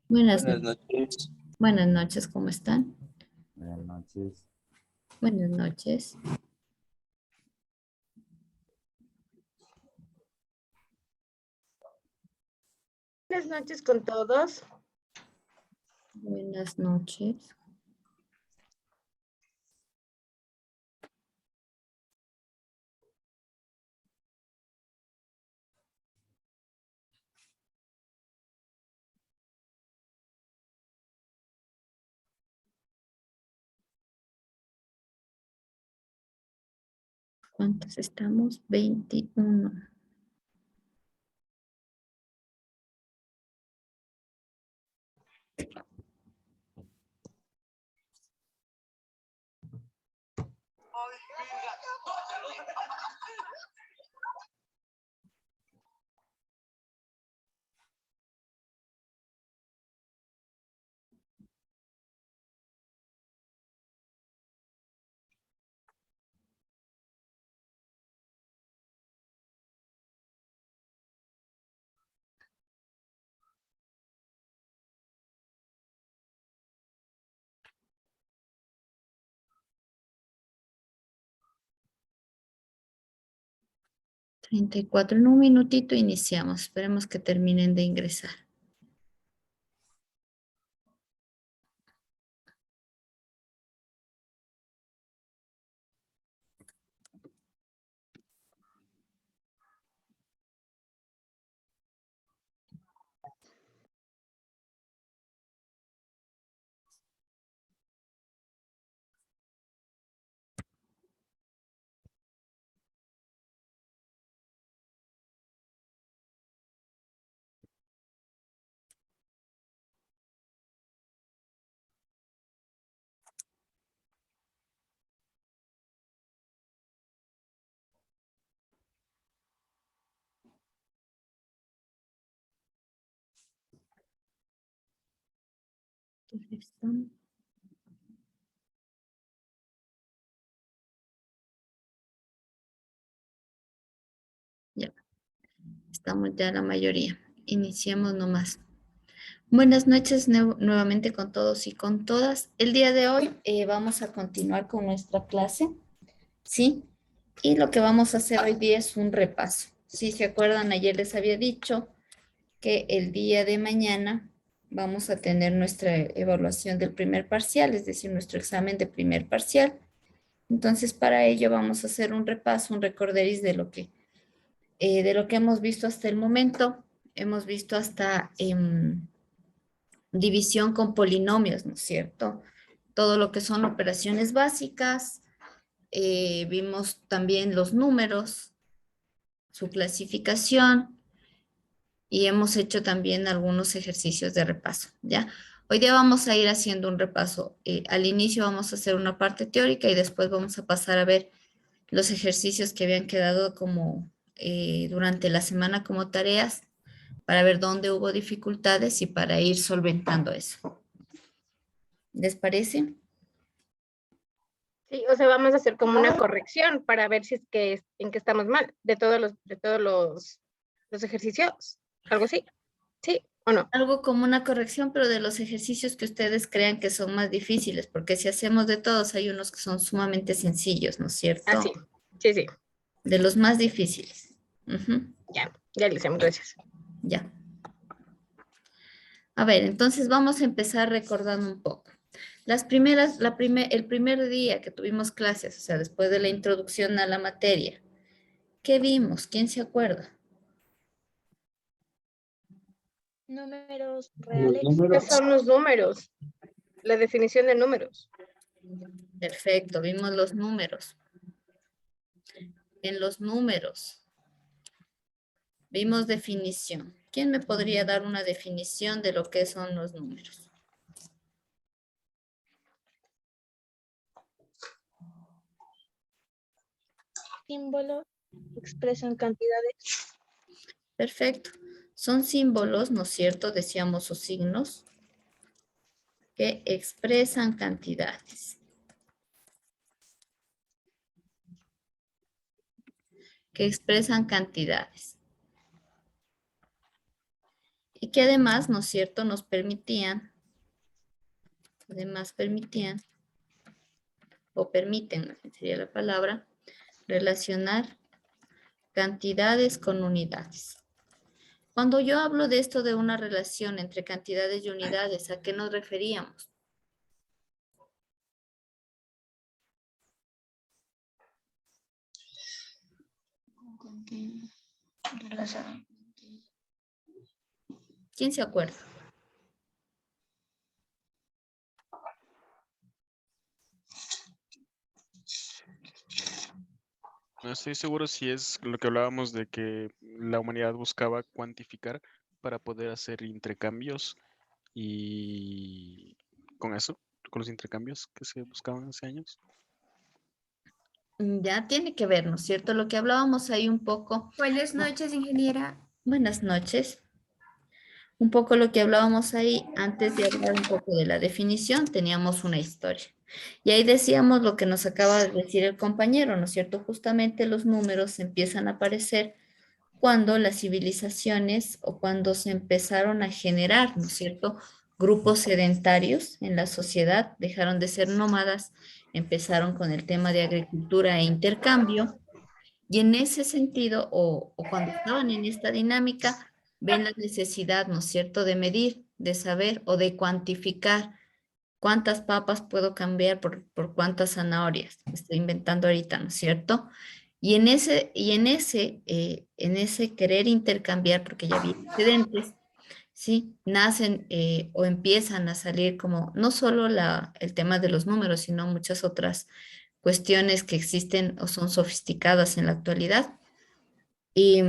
Buenas, Buenas noches. buenas noches, ¿cómo están? Buenas noches. Buenas noches. Buenas noches con todos. Buenas noches. ¿Cuántos estamos? 21. Treinta y cuatro. En un minutito iniciamos. Esperemos que terminen de ingresar. ¿Están? Ya, estamos ya la mayoría. Iniciemos nomás. Buenas noches nuevamente con todos y con todas. El día de hoy vamos a continuar con nuestra clase, ¿sí? Y lo que vamos a hacer hoy día es un repaso. Si se acuerdan, ayer les había dicho que el día de mañana vamos a tener nuestra evaluación del primer parcial, es decir, nuestro examen de primer parcial. Entonces, para ello vamos a hacer un repaso, un recorderis de lo que hemos visto hasta el momento. Hemos visto hasta división con polinomios, ¿no es cierto? Todo lo que son operaciones básicas. Vimos también los números, su clasificación, y hemos hecho también algunos ejercicios de repaso, ¿ya? Hoy día vamos a ir haciendo un repaso. Al inicio vamos a hacer una parte teórica y después vamos a pasar a ver los ejercicios que habían quedado como durante la semana como tareas para ver dónde hubo dificultades y para ir solventando eso. ¿Les parece? Sí, o sea, vamos a hacer como una corrección para ver si es que en qué estamos mal de todos los ejercicios. Algo así. ¿Sí o no? Algo como una corrección, pero de los ejercicios que ustedes crean que son más difíciles, porque si hacemos de todos, hay unos que son sumamente sencillos, ¿no es Así. cierto? Sí, sí. De los más difíciles. Ujú, Ya le hicimos, gracias. ya. A ver, entonces vamos a empezar recordando un poco. El primer día que tuvimos clases, o sea, después de la introducción a la materia, ¿qué vimos? ¿Quién se acuerda? Números Los reales. ¿Qué números. son los números? La definición de números. Perfecto, vimos los números. En los números vimos definición. ¿Quién me podría dar una definición de lo que son los números? Símbolo expresan cantidades. Perfecto. Son símbolos, ¿no es cierto? Decíamos o signos que expresan cantidades. Que expresan cantidades. y que además, ¿no es cierto?, nos permitían, o permiten, más bien sería la palabra, relacionar cantidades con unidades. Cuando yo hablo de esto de una relación entre cantidades y unidades, ¿a qué nos referíamos? ¿Quién se acuerda? No estoy seguro si es lo que hablábamos de que la humanidad buscaba cuantificar para poder hacer intercambios y con eso, con los intercambios que se buscaban hace años. Ya tiene que ver, ¿no es cierto? Lo que hablábamos ahí un poco. Buenas noches, ingeniera. Buenas noches. Un poco lo que hablábamos ahí antes de hablar un poco de la definición, teníamos una historia. Y ahí decíamos lo que nos acaba de decir el compañero, ¿no es cierto? Justamente los números empiezan a aparecer cuando las civilizaciones o cuando se empezaron a generar, ¿no es cierto? Grupos sedentarios en la sociedad, dejaron de ser nómadas, empezaron con el tema de agricultura e intercambio, y en ese sentido, o cuando estaban en esta dinámica, ven la necesidad, ¿no es cierto?, de medir, de saber o de cuantificar cuántas papas puedo cambiar por cuántas zanahorias. Estoy inventando ahorita, ¿no es cierto? En ese querer intercambiar, porque ya había excedentes, ¿sí? Nacen o empiezan a salir como no solo el tema de los números, sino muchas otras cuestiones que existen o son sofisticadas en la actualidad. Y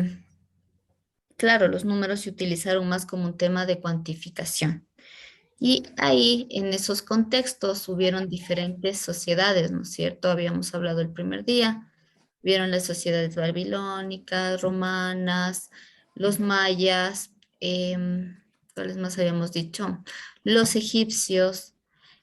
claro, los números se utilizaron más como un tema de cuantificación. Y ahí, en esos contextos, hubieron diferentes sociedades, ¿no es cierto? Habíamos hablado el primer día, vieron las sociedades babilónicas, romanas, los mayas, ¿cuáles más habíamos dicho? Los egipcios,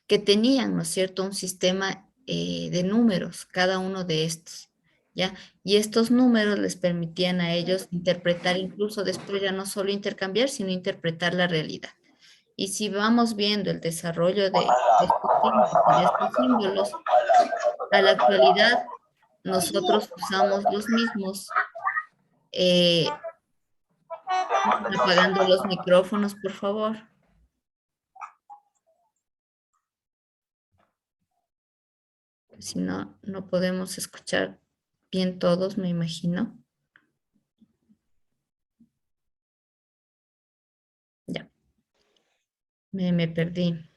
que tenían, ¿no es cierto?, un sistema de números, cada uno de estos, ¿ya? Y estos números les permitían a ellos interpretar, incluso después ya no solo intercambiar, sino interpretar la realidad. Y si vamos viendo el desarrollo de estos signos y de estos símbolos, a la actualidad nosotros usamos los mismos. Eh, Apagando los micrófonos, por favor. Si no, no podemos escuchar bien todos, me imagino. Ya, me perdí.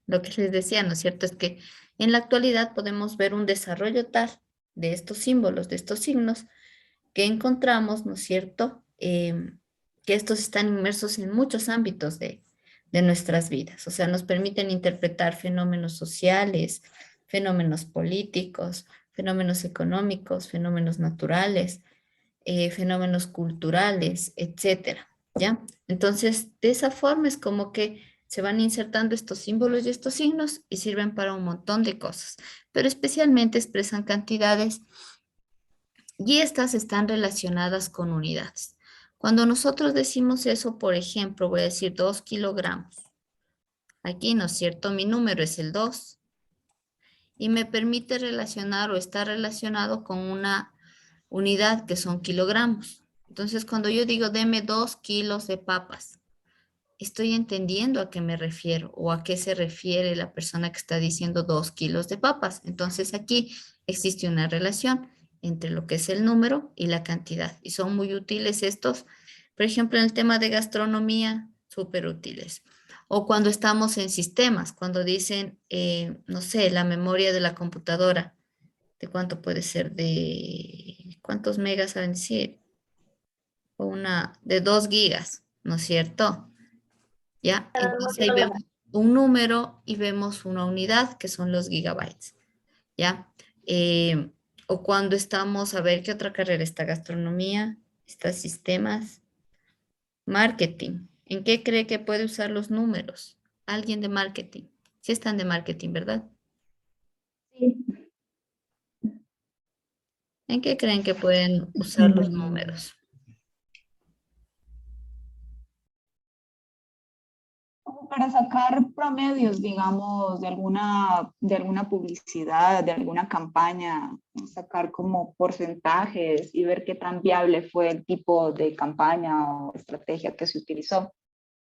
Lo que les decía, ¿no es cierto? Es que en la actualidad podemos ver un desarrollo tal de estos símbolos, de estos signos, que encontramos, ¿no es cierto? Que estos están inmersos en muchos ámbitos de nuestras vidas. O sea, nos permiten interpretar fenómenos sociales, fenómenos políticos, fenómenos económicos, fenómenos naturales, fenómenos culturales, etcétera, ¿ya? Entonces, de esa forma es como que se van insertando estos símbolos y estos signos y sirven para un montón de cosas, pero especialmente expresan cantidades y estas están relacionadas con unidades. Cuando nosotros decimos eso, por ejemplo, voy a decir 2 kilogramos. Aquí, ¿no es cierto? Mi número es el 2 y me permite relacionar o está relacionado con una unidad que son kilogramos. Entonces, cuando yo digo, deme 2 kilos de papas, estoy entendiendo a qué me refiero o a qué se refiere la persona que está diciendo 2 kilos de papas. Entonces, aquí existe una relación entre lo que es el número y la cantidad. Y son muy útiles estos, por ejemplo, en el tema de gastronomía, súper útiles. O cuando estamos en sistemas, cuando dicen, no sé, la memoria de la computadora, ¿de cuánto puede ser? ¿De cuántos megas saben decir? O de 2 gigas, ¿no es cierto? ¿Ya? Entonces ahí vemos un número y vemos una unidad que son los gigabytes, ¿ya? O cuando estamos, a ver, ¿qué otra carrera está? Gastronomía, está sistemas, marketing. ¿En qué cree que puede usar los números? Alguien de marketing. Sí están de marketing, ¿verdad? Sí. ¿En qué creen que pueden usar los números? como para sacar promedios, digamos, de alguna publicidad, de alguna campaña, sacar como porcentajes y ver qué tan viable fue el tipo de campaña o estrategia que se utilizó.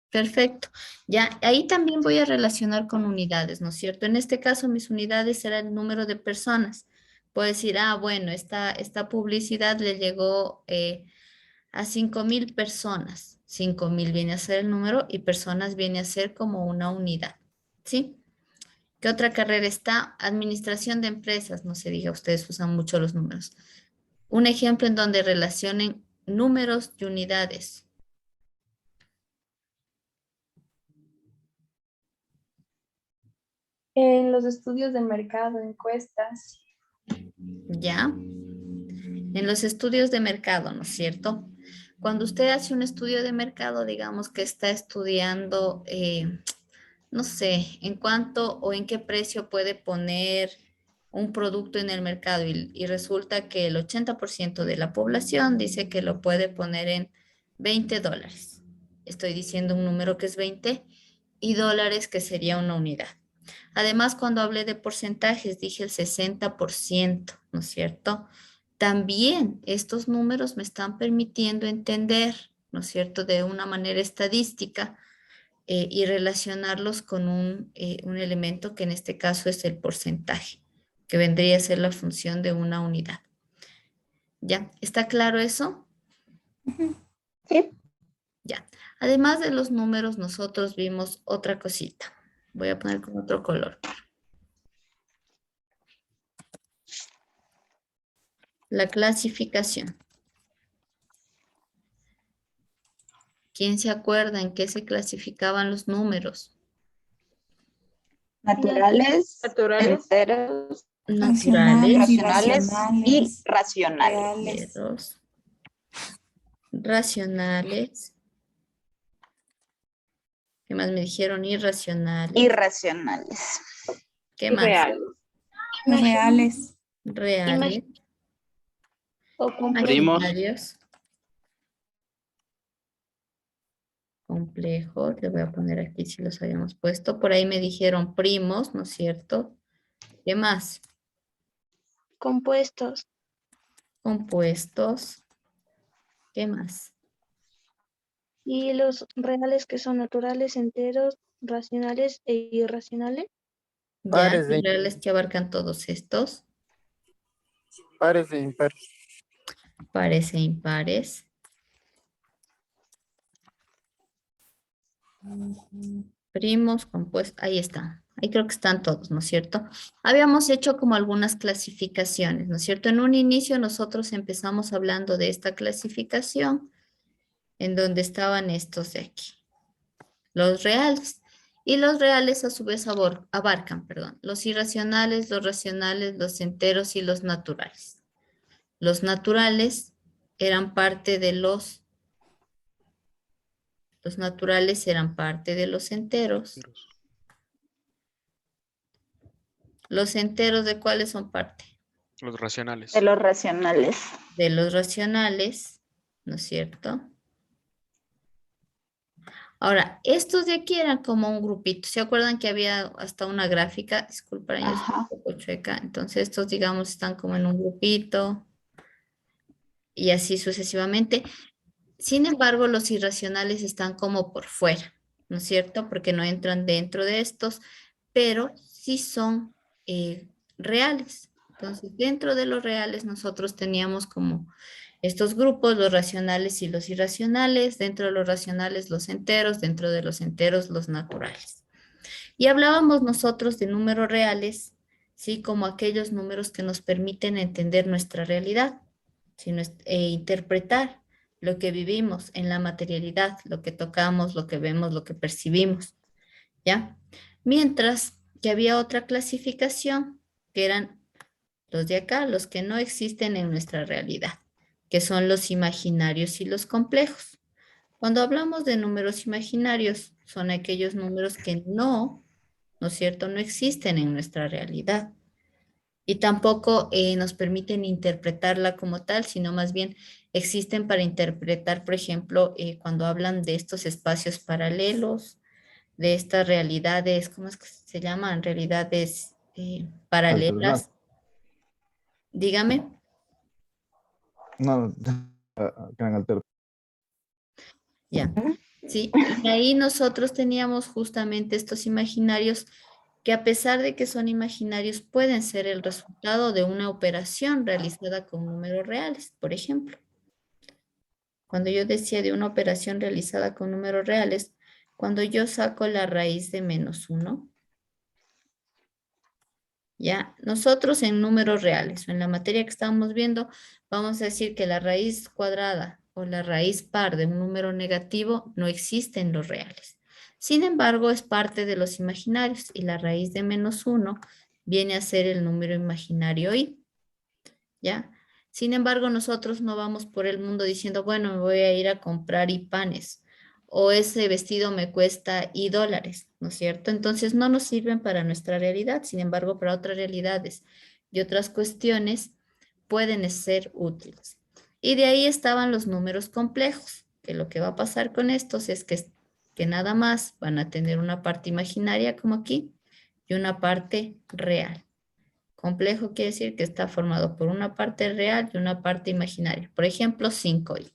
Perfecto. Ya, ahí también voy a relacionar con unidades, ¿no es cierto? En este caso, mis unidades será el número de personas. Puedo decir, bueno, esta publicidad le llegó a 5.000 personas. 5.000 viene a ser el número y personas viene a ser como una unidad, ¿sí? ¿Qué otra carrera está? Administración de empresas, no se diga, ustedes usan mucho los números. Un ejemplo en donde relacionen números y unidades. En los estudios de mercado, encuestas. ¿Ya? En los estudios de mercado, ¿no es cierto? Cuando usted hace un estudio de mercado, digamos que está estudiando, no sé, en cuánto o en qué precio puede poner un producto en el mercado y resulta que el 80% de la población dice que lo puede poner en $20. Estoy diciendo un número que es 20 y dólares que sería una unidad. Además, cuando hablé de porcentajes, dije el 60%, ¿no es cierto? También estos números me están permitiendo entender, ¿no es cierto?, de una manera estadística y relacionarlos con un elemento que en este caso es el porcentaje, que vendría a ser la función de una unidad. ¿Ya? ¿Está claro eso? Sí. Ya. Además de los números, nosotros vimos otra cosita. Voy a poner con otro color. La clasificación. ¿Quién se acuerda en qué se clasificaban los números? Naturales, Naturales. enteros, Naturales, racionales y racionales. reales. enteros, racionales. ¿Qué más me dijeron? Irracionales. Irracionales. ¿Qué Y más? reales. Reales. Reales. O Imaginarios. Complejos. Le voy a poner aquí si los habíamos puesto. Por ahí me dijeron primos, ¿no es cierto? ¿Qué más? Compuestos. Compuestos. ¿Qué más? Y los reales que son naturales, enteros, racionales e irracionales. Ya, Pares los de, reales que abarcan todos estos. pares e impares. Pares e impares. Primos, compuestos, ahí están. Ahí creo que están todos, ¿no es cierto? Habíamos hecho como algunas clasificaciones, ¿no es cierto? En un inicio nosotros empezamos hablando de esta clasificación en donde estaban estos de aquí, los reales. Y los reales a su vez abarcan, perdón, los irracionales, los racionales, los enteros y los naturales. Los naturales eran parte de los naturales eran parte de los enteros. ¿Los enteros de cuáles son parte? Los racionales. De los racionales. De los racionales, ¿no es cierto? Ahora, estos de aquí eran como un grupito. ¿Se acuerdan que había hasta una gráfica? Disculpen, yo estoy un poco chueca. Entonces, estos, digamos, están como en un grupito y así sucesivamente. Sin embargo, los irracionales están como por fuera, ¿no es cierto? Porque no entran dentro de estos, pero sí son reales. Entonces, dentro de los reales nosotros teníamos como estos grupos, los racionales y los irracionales, dentro de los racionales los enteros, dentro de los enteros los naturales. Y hablábamos nosotros de números reales, ¿sí? Como aquellos números que nos permiten entender nuestra realidad, ¿sí? Interpretar lo que vivimos en la materialidad, lo que tocamos, lo que vemos, lo que percibimos, ¿ya? Mientras que había otra clasificación, que eran los de acá, los que no existen en nuestra realidad, que son los imaginarios y los complejos. Cuando hablamos de números imaginarios, son aquellos números que ¿no es cierto?, no existen en nuestra realidad y tampoco nos permiten interpretarla como tal, sino más bien existen para interpretar, por ejemplo, cuando hablan de estos espacios paralelos, de estas realidades, ¿cómo es que se llaman? Realidades paralelas. Dígame. No, gran altero. Ya. Sí, y ahí nosotros teníamos justamente estos imaginarios que a pesar de que son imaginarios, pueden ser el resultado de una operación realizada con números reales, por ejemplo. Cuando yo decía de una operación realizada con números reales, cuando yo saco la raíz de -1, ya, nosotros en números reales o en la materia que estamos viendo, vamos a decir que la raíz cuadrada o la raíz par de un número negativo no existe en los reales. Sin embargo, es parte de los imaginarios y la raíz de -1 viene a ser el número imaginario y, ¿ya? Sin embargo, nosotros no vamos por el mundo diciendo, bueno, me voy a ir a comprar panes o ese vestido me cuesta $, ¿no es cierto? Entonces no nos sirven para nuestra realidad, sin embargo, para otras realidades y otras cuestiones pueden ser útiles. Y de ahí estaban los números complejos, que lo que va a pasar con estos es que nada más van a tener una parte imaginaria como aquí y una parte real. Complejo quiere decir que está formado por una parte real y una parte imaginaria. Por ejemplo, 5i.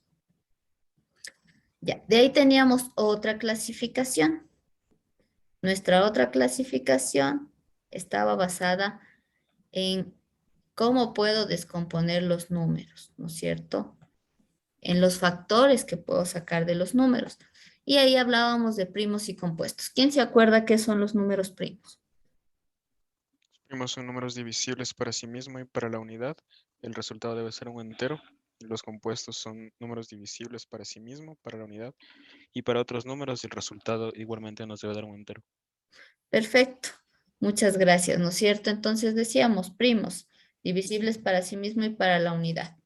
Ya, de ahí teníamos otra clasificación. Nuestra otra clasificación estaba basada en cómo puedo descomponer los números, ¿no es cierto? En los factores que puedo sacar de los números. Y ahí hablábamos de primos y compuestos. ¿Quién se acuerda qué son los números primos? Primos son números divisibles para sí mismo y para la unidad. El resultado debe ser un entero. Los compuestos son números divisibles para sí mismo, para la unidad. Y para otros números el resultado igualmente nos debe dar un entero. Perfecto. Muchas gracias, ¿no es cierto? Entonces decíamos primos, divisibles para sí mismo y para la unidad.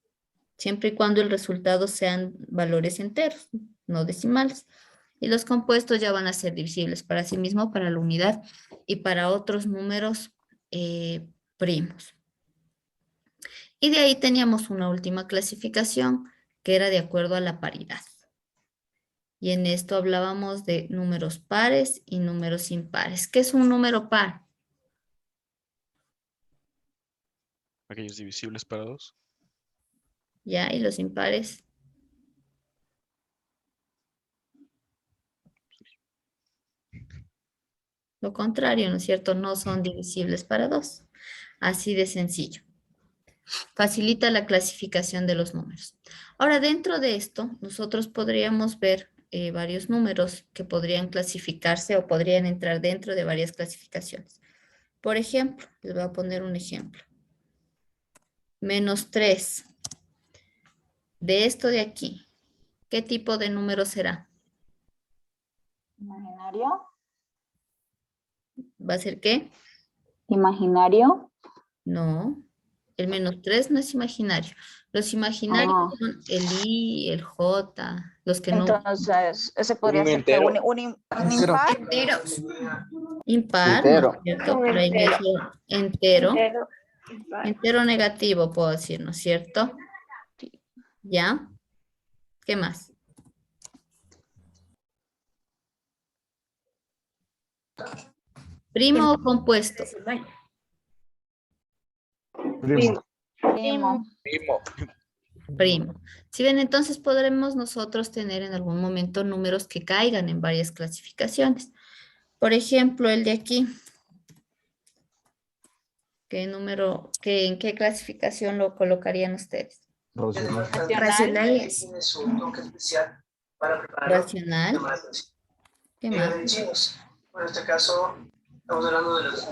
Siempre y cuando el resultado sean valores enteros, no decimales. Y los compuestos ya van a ser divisibles para sí mismo, para la unidad y para otros números primos. Y de ahí teníamos una última clasificación que era de acuerdo a la paridad. Y en esto hablábamos de números pares y números impares. ¿Qué es un número par? Aquellos divisibles para 2. ¿Ya? Y los impares. Lo contrario, ¿no es cierto? No son divisibles para 2. Así de sencillo. Facilita la clasificación de los números. Ahora, dentro de esto, nosotros podríamos ver varios números que podrían clasificarse o podrían entrar dentro de varias clasificaciones. Por ejemplo, les voy a poner un ejemplo. -3. De esto de aquí, ¿qué tipo de número será? Imaginario. ¿Va a ser qué? Imaginario. No. El -3 no es imaginario. Los imaginarios son el I, el J, los que no... Entonces, ese podría ser que entero. un impar. Enteros. Impar, ¿no es Entero. cierto? Un Por ahí me entero. dice entero. Entero. Entero negativo, puedo decir, ¿no es cierto? ¿Ya? ¿Qué más? ¿Primo o compuesto? Primo. Primo. Primo. Si ven, entonces podremos nosotros tener en algún momento números que caigan en varias clasificaciones. Por ejemplo, el de aquí. ¿Qué número, en qué clasificación lo colocarían ustedes? Racional. Racionales. Racional. ¿Qué más? En este caso, estamos hablando de los...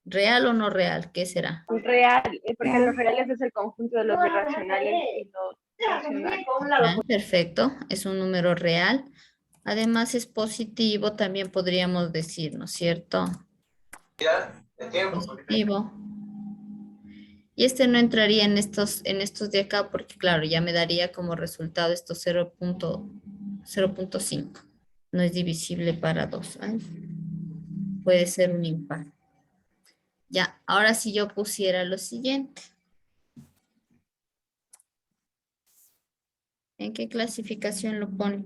¿Real o no real? ¿Qué será? Real, porque los reales es el conjunto de los irracionales y los racionales. Ah, perfecto, es un número real. Además es positivo, también podríamos decir, ¿no es cierto? de tiempo. Positivo. Y este no entraría en estos de acá porque, claro, ya me daría como resultado esto 0.5. No es divisible para 2. Puede ser un impar. Ya, ahora si yo pusiera lo siguiente. ¿En qué clasificación lo pone?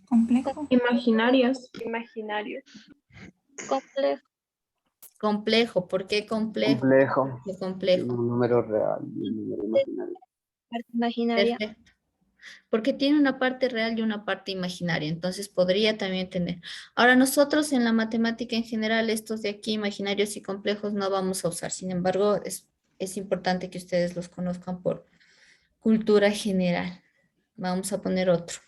Complejo. Imaginarios. Imaginarios. Complejo. Complejo. ¿Por qué complejo? Complejo. ¿Qué complejo? Un número real y un número imaginario. Parte imaginaria. Perfecto. Porque tiene una parte real y una parte imaginaria, entonces podría también tener. Ahora nosotros en la matemática en general, estos de aquí, imaginarios y complejos, no vamos a usar. Sin embargo, es importante que ustedes los conozcan por cultura general. Vamos a poner otro.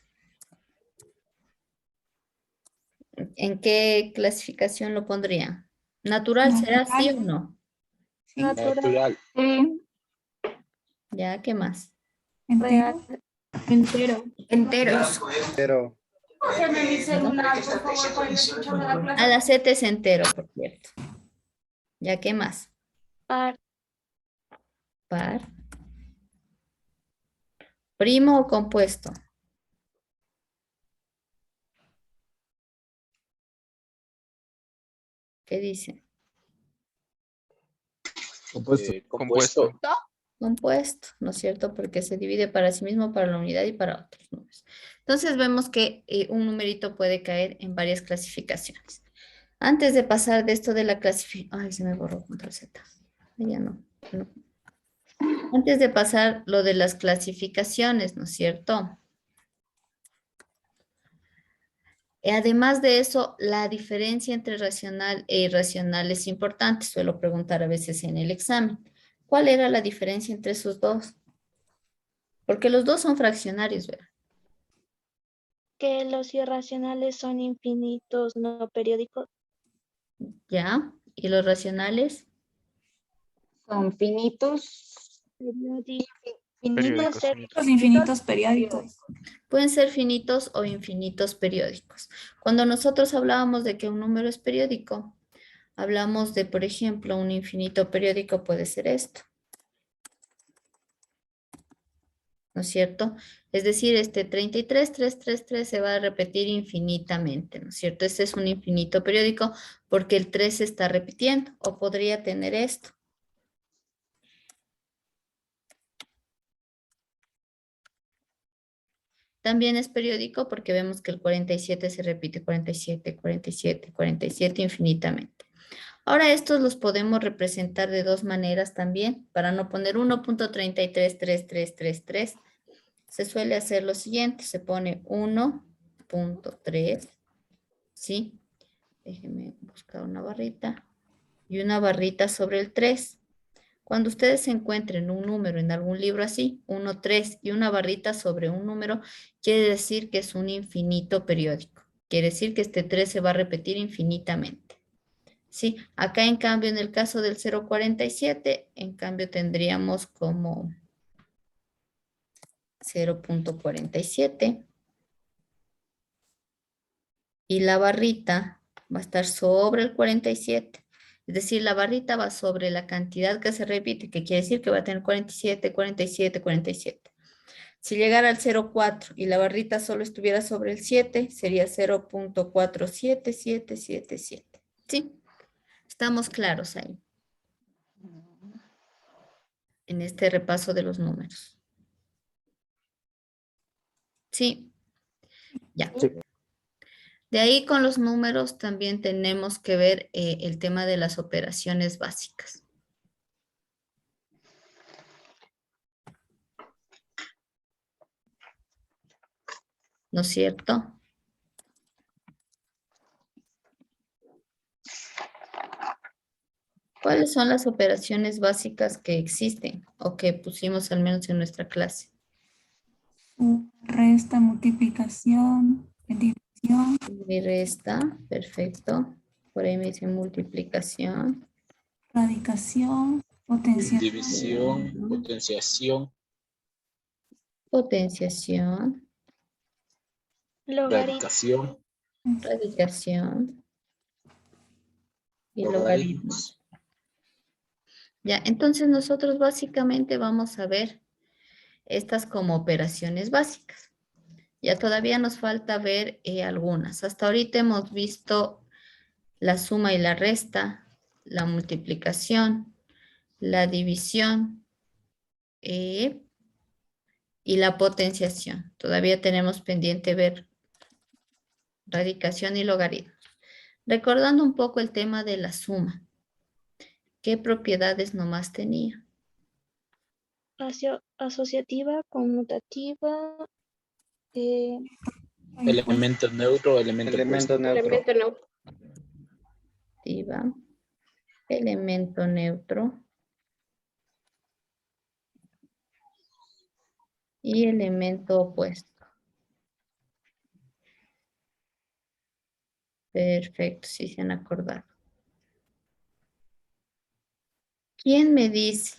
¿En qué clasificación lo pondrían? ¿Natural será sí o no? Sí. Natural. Sí. ¿Ya? ¿Qué más? Real. Entero. Enteros. Pero Déjame mi celular, por favor, para ir escuchando la clase. A la Z es entero, por cierto. ¿Ya qué más? Par. Par. ¿Primo o compuesto? ¿Qué dice? Compuesto. Compuesto. Compuesto, ¿no es cierto? Porque se divide para sí mismo, para la unidad y para otros números. Entonces vemos que un numerito puede caer en varias clasificaciones. Antes de pasar de esto de la clasificación, ay, se me borró control Z. Ya no. Antes de pasar lo de las clasificaciones, ¿no es cierto? Además de eso, la diferencia entre racional e irracional es importante. Suelo preguntar a veces en el examen. ¿Cuál era la diferencia entre esos dos? Porque los dos son fraccionarios, ¿verdad? Que los irracionales son infinitos, no periódicos. ¿Ya? ¿Y los racionales? Son finitos. Periódicos, Los infinitos periódicos. Pueden ser finitos o infinitos periódicos. Cuando nosotros hablábamos de que un número es periódico, hablamos de, por ejemplo, un infinito periódico puede ser esto. ¿No es cierto? Es decir, este 33,333 se va a repetir infinitamente, ¿no es cierto? Este es un infinito periódico porque el 3 se está repitiendo, o podría tener esto. También es periódico porque vemos que el 47 se repite 47, 47, 47 infinitamente. Ahora estos los podemos representar de dos maneras también. Para no poner 1.333333, se suele hacer lo siguiente. Se pone 1.3, ¿sí? Déjenme buscar una barrita. Y una barrita sobre el 3. Cuando ustedes encuentren un número en algún libro así, 1, 3 y una barrita sobre un número, quiere decir que es un infinito periódico. Quiere decir que este 3 se va a repetir infinitamente. Sí, acá en cambio en el caso del 0.47, en cambio tendríamos como 0.47 y la barrita va a estar sobre el 47. Es decir, la barrita va sobre la cantidad que se repite, que quiere decir que va a tener 47, 47, 47. Si llegara al 0.4 y la barrita solo estuviera sobre el 7, sería 0.47777. ¿Sí? Estamos claros ahí. En este repaso de los números. ¿Sí? Ya. Sí. De ahí con los números también tenemos que ver el tema de las operaciones básicas. ¿No es cierto? ¿Cuáles son las operaciones básicas que existen o que pusimos al menos en nuestra clase? Resta, multiplicación, división. Y resta, perfecto. Por ahí me dice multiplicación. Radicación, potenciación. División, potenciación. Potenciación. Radicación. Radicación. Y Logaritmos. logaritmos. Ya, entonces nosotros básicamente vamos a ver estas como operaciones básicas. Ya todavía nos falta ver algunas. Hasta ahorita hemos visto la suma y la resta, la multiplicación, la división y la potenciación. Todavía tenemos pendiente ver radicación y logaritmo. Recordando un poco el tema de la suma. ¿Qué propiedades nomás tenía? Asociativa, conmutativa, Elemento neutro, elemento Elemento opuesto. neutro. Elemento neutro. Activa, elemento neutro y elemento opuesto. Perfecto, sí se han acordado. ¿Quién me dice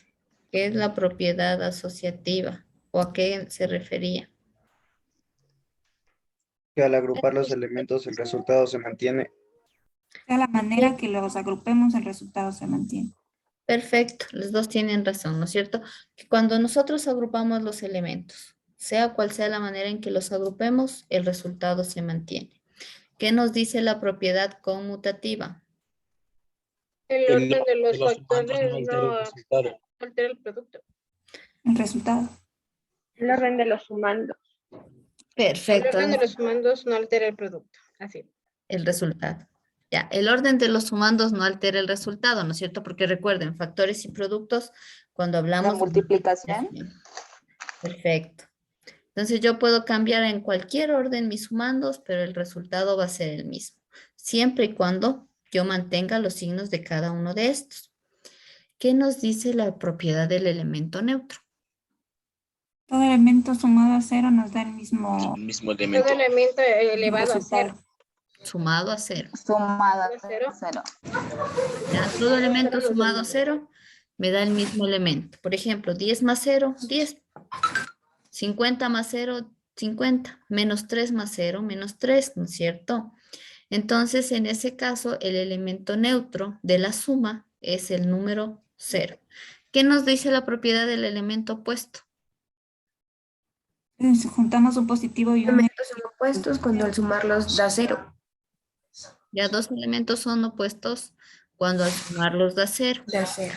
qué es la propiedad asociativa o a qué se refería? Que al agrupar los elementos el resultado se mantiene. De la manera que los agrupemos, el resultado se mantiene. Perfecto, los dos tienen razón, ¿no es cierto? Que cuando nosotros agrupamos los elementos, sea cual sea la manera en que los agrupemos, el resultado se mantiene. ¿Qué nos dice la propiedad conmutativa? El orden de los sumandos factores no altera no el resultado. altera el producto. El resultado. El orden de los sumandos. El Perfecto, orden de los sumandos no altera el producto. Así. el resultado. Ya, el orden de los sumandos no altera el resultado, ¿no es cierto? Porque recuerden, factores y productos, cuando hablamos La multiplicación. Perfecto. Entonces yo puedo cambiar en cualquier orden mis sumandos, pero el resultado va a ser el mismo, siempre y cuando yo mantenga los signos de cada uno de estos. ¿Qué nos dice la propiedad del elemento neutro? Todo elemento sumado a cero nos da el mismo El mismo elemento. Todo elemento elevado a resultado. cero. Sumado a cero. Sumado a Cero. cero. Ya, todo elemento sumado a cero me da el mismo elemento. Por ejemplo, 10 más 0, 10. 50 más 0, 50. Menos 3 más 0, menos 3, ¿no es cierto? Entonces, en ese caso, el elemento neutro de la suma es el número 0. ¿Qué nos dice la propiedad del elemento opuesto? Si juntamos un positivo y un Elementos son opuestos cuando al sumarlos da 0. Ya dos elementos son opuestos cuando al sumarlos da 0. Da 0.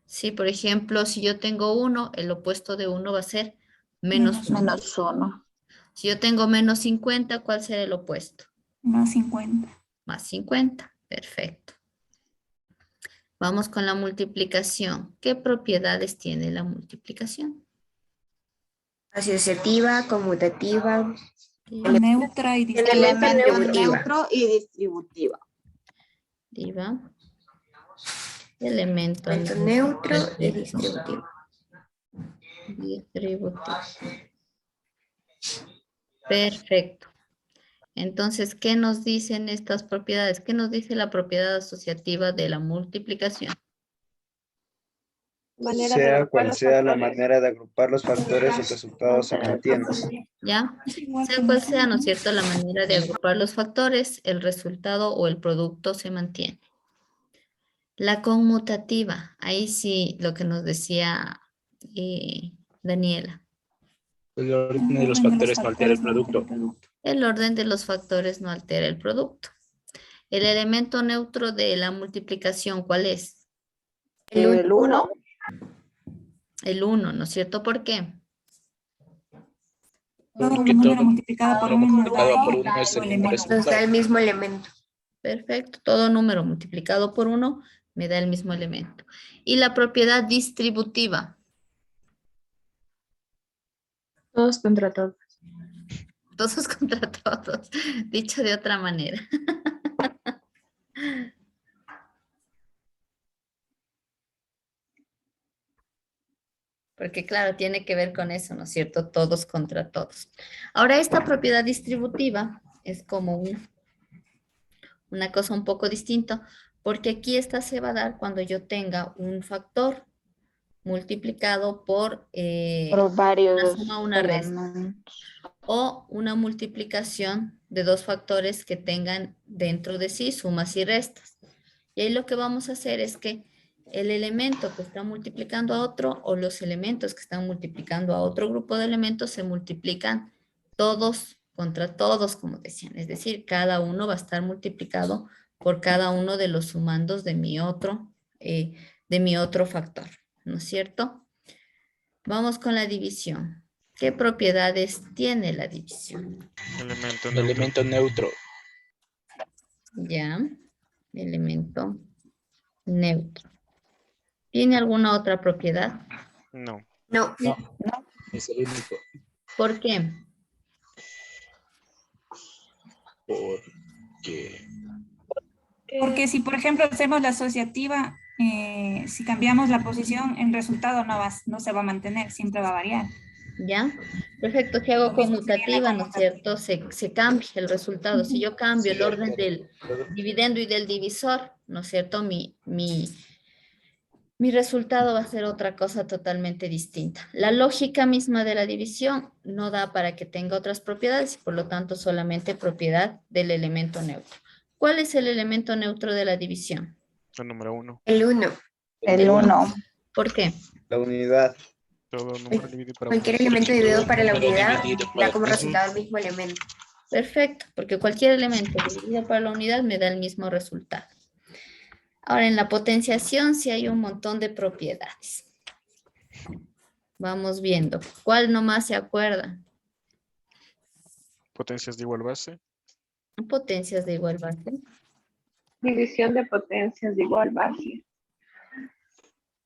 Sí, por ejemplo, si yo tengo 1, el opuesto de 1 va a ser menos 1. menos 1. Si yo tengo menos 50, ¿cuál será el opuesto? Más 50. Más 50. Perfecto. Vamos con la multiplicación. ¿Qué propiedades tiene la multiplicación? Asociativa, conmutativa, Neutra y Elemento neutro y distributiva. Elemento neutro y distributivo. Distributivo. Perfecto. Entonces, ¿qué nos dicen estas propiedades? ¿Qué nos dice la propiedad asociativa de la multiplicación? Sea cual sea la manera de agrupar los factores, el resultado se mantiene. ¿Ya? Sea cual sea, ¿no es cierto? La manera de agrupar los factores, el resultado o el producto se mantiene. La conmutativa, ahí sí lo que nos decía Daniela. El orden de los factores no altera el producto. El orden de los factores no altera el producto. El elemento neutro de la multiplicación, ¿cuál es? El 1. El 1, ¿no es cierto? ¿Por qué? Porque todo multiplicado por uno es el mismo Nos da resultado. el mismo elemento. Perfecto. Todo número multiplicado por 1 me da el mismo elemento. Y la propiedad distributiva. Todos contra todos. Todos contra todos. Dicho de otra manera. Porque claro, tiene que ver con eso, ¿no es cierto? Todos contra todos. Ahora, esta propiedad distributiva es como una cosa un poco distinta, porque aquí esta se va a dar cuando yo tenga un factor multiplicado por varios una suma o una resta. O una multiplicación de dos factores que tengan dentro de sí sumas y restas. Y ahí lo que vamos a hacer es que el elemento que está multiplicando a otro o los elementos que están multiplicando a otro grupo de elementos se multiplican todos contra todos, como decían. Es decir, cada uno va a estar multiplicado por cada uno de los sumandos de mi otro factor, ¿no es cierto? Vamos con la división. ¿Qué propiedades tiene la división? Elemento neutro. Ya, elemento neutro. ¿Tiene alguna otra propiedad? No. No. Es el único. ¿Por qué? Porque si, por ejemplo, hacemos la asociativa, si cambiamos la posición, el resultado no se va a mantener, siempre va a variar. ¿Ya? Perfecto, si hago conmutativa, ¿no es cierto? Se cambia el resultado. Si yo cambio el orden del dividendo y del divisor, ¿no es cierto? Mi resultado va a ser otra cosa totalmente distinta. La lógica misma de la división no da para que tenga otras propiedades y por lo tanto solamente propiedad del elemento neutro. ¿Cuál es el elemento neutro de la división? El número 1. El 1. El 1. ¿Por qué? La unidad. Todo número dividido para Cualquier uno. elemento dividido para la unidad da como resultado el mismo elemento. Perfecto, porque cualquier elemento dividido por la unidad me da el mismo resultado. Ahora, en la potenciación sí hay un montón de propiedades. Vamos viendo. ¿Cuál nomás se acuerda? Potencias de igual base. Potencias de igual base. División de potencias de igual base.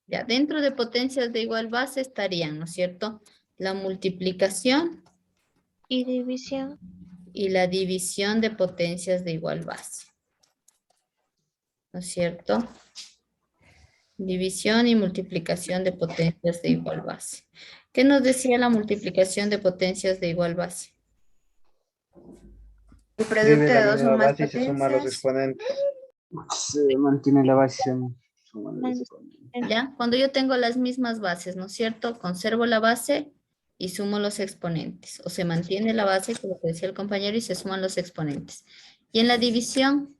Ya, dentro de potencias de igual base estarían, ¿no es cierto? La multiplicación Y división. y la división de potencias de igual base. ¿No es cierto? División y multiplicación de potencias de igual base. ¿Qué nos decía la multiplicación de potencias de igual base? El producto Tiene de la dos misma o más base y se suman los potencias. exponentes. Se mantiene la base. Se suman los exponentes. ¿Ya? Cuando yo tengo las mismas bases, ¿no es cierto? Conservo la base y sumo los exponentes. O se mantiene la base, como decía el compañero, y se suman los exponentes. Y en la división,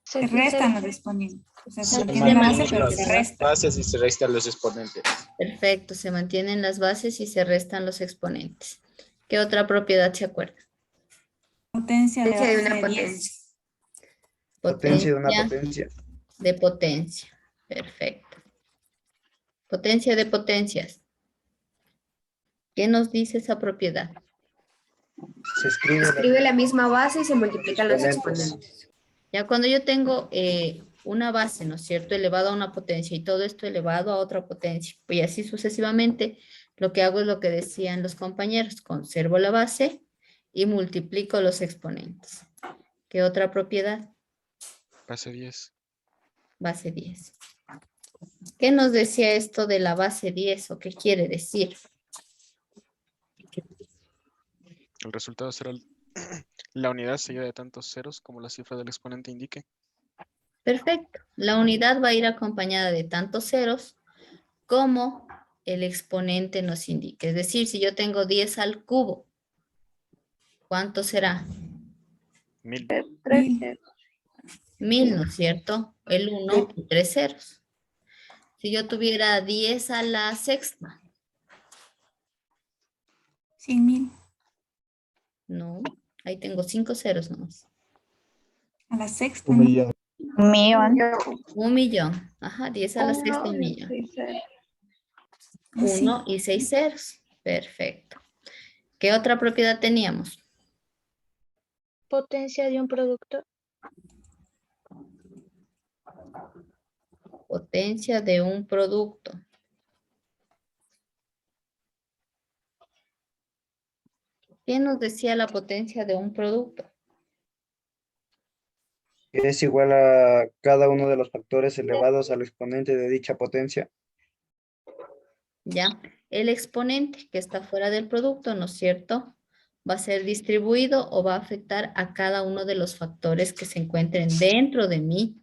Se restan los exponentes. O sea, se Se mantiene la base, mantienen pero las se resta. Bases y se restan los exponentes. perfecto, se mantienen las bases y se restan los exponentes. ¿Qué otra propiedad se acuerda? Potencia de Potencia de base una 10. potencia. Potencia de una potencia. De potencia. Perfecto. Potencia de potencias. ¿Qué nos dice esa propiedad? Se escribe, Escribe la misma base y se multiplican los exponentes. exponentes. Ya cuando yo tengo una base, ¿no es cierto? Elevado a una potencia y todo esto elevado a otra potencia. Y así sucesivamente, lo que hago es lo que decían los compañeros. Conservo la base y multiplico los exponentes. ¿Qué otra propiedad? Base 10. Base 10. ¿Qué nos decía esto de la base 10 o qué quiere decir? El resultado será la unidad seguida de tantos ceros como la cifra del exponente indique. Perfecto. La unidad va a ir acompañada de tantos ceros como el exponente nos indique. Es decir, si yo tengo 10 al cubo, ¿cuánto será? 1000. 1000, ¿no es cierto? El 1 y 3 ceros. Si yo tuviera 10 a la sexta. 100.000. No, ahí tengo 5 ceros nomás. A la sexta. 1.000.000. 1.000.000. Ajá, 10 a la sexta, 1.000.000. 1 y 6 ceros. Perfecto. ¿Qué otra propiedad teníamos? Potencia de un producto. Potencia de un producto. ¿Qué nos decía la potencia de un producto? Es igual a cada uno de los factores elevados al exponente de dicha potencia. ¿Ya? El exponente que está fuera del producto, ¿no es cierto? Va a ser distribuido o va a afectar a cada uno de los factores que se encuentren dentro de mí,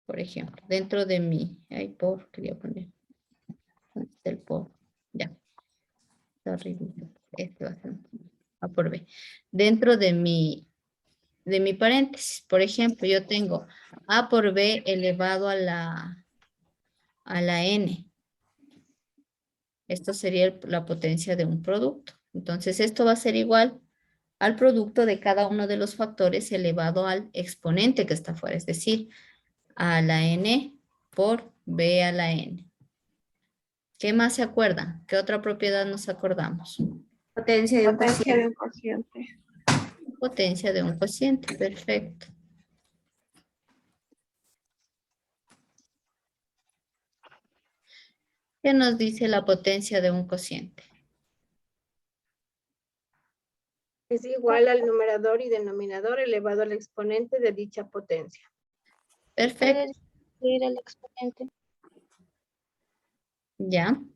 por ejemplo, dentro de mí, quería poner, ¿dónde está el por? Ya, está horrible, este va a ser A por B. Dentro de mi paréntesis, por ejemplo, yo tengo A por B elevado a la N. Esto sería la potencia de un producto. Entonces, esto va a ser igual al producto de cada uno de los factores elevado al exponente que está afuera, es decir, a la N por B a la N. ¿Qué más se acuerdan? ¿Qué otra propiedad nos acordamos? Potencia de un Potencia de cociente. un cociente. Potencia de un cociente, perfecto. ¿Qué nos dice la potencia de un cociente? Es igual al numerador y denominador elevado al exponente de dicha potencia. Perfecto. Puede distribuir el exponente. Ya, ¿no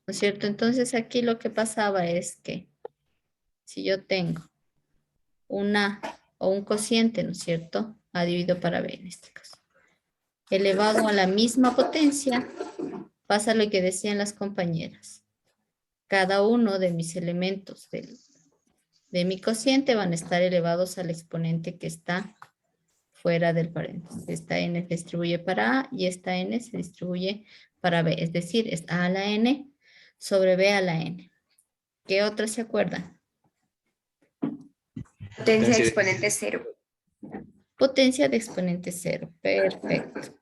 es cierto? Entonces aquí lo que pasaba es que si yo tengo una o un cociente, ¿no es cierto? A dividido para B en este caso. Elevado a la misma potencia, pasa lo que decían las compañeras. Cada uno de mis elementos de mi cociente van a estar elevados al exponente que está fuera del paréntesis. Esta n se distribuye para A y esta n se distribuye para B. Es decir, es A a la n sobre B a la n. ¿Qué otras se acuerdan? Potencia de exponente cero. Potencia de exponente cero. Perfecto.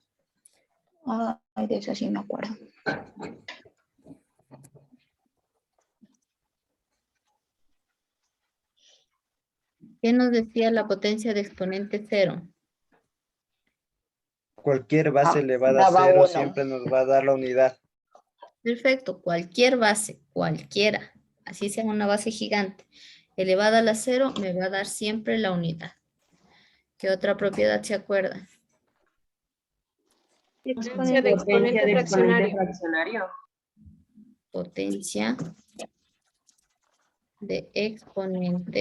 Ay, de eso sí me acuerdo. ¿Qué nos decía la potencia de exponente cero? Cualquier base elevada a daba cero uno. siempre nos va a dar la unidad. Perfecto. Cualquier base, cualquiera, así sea una base gigante, elevada a la cero, me va a dar siempre la unidad. ¿Qué otra propiedad se acuerda? Potencia de exponente fraccionario. Potencia de exponente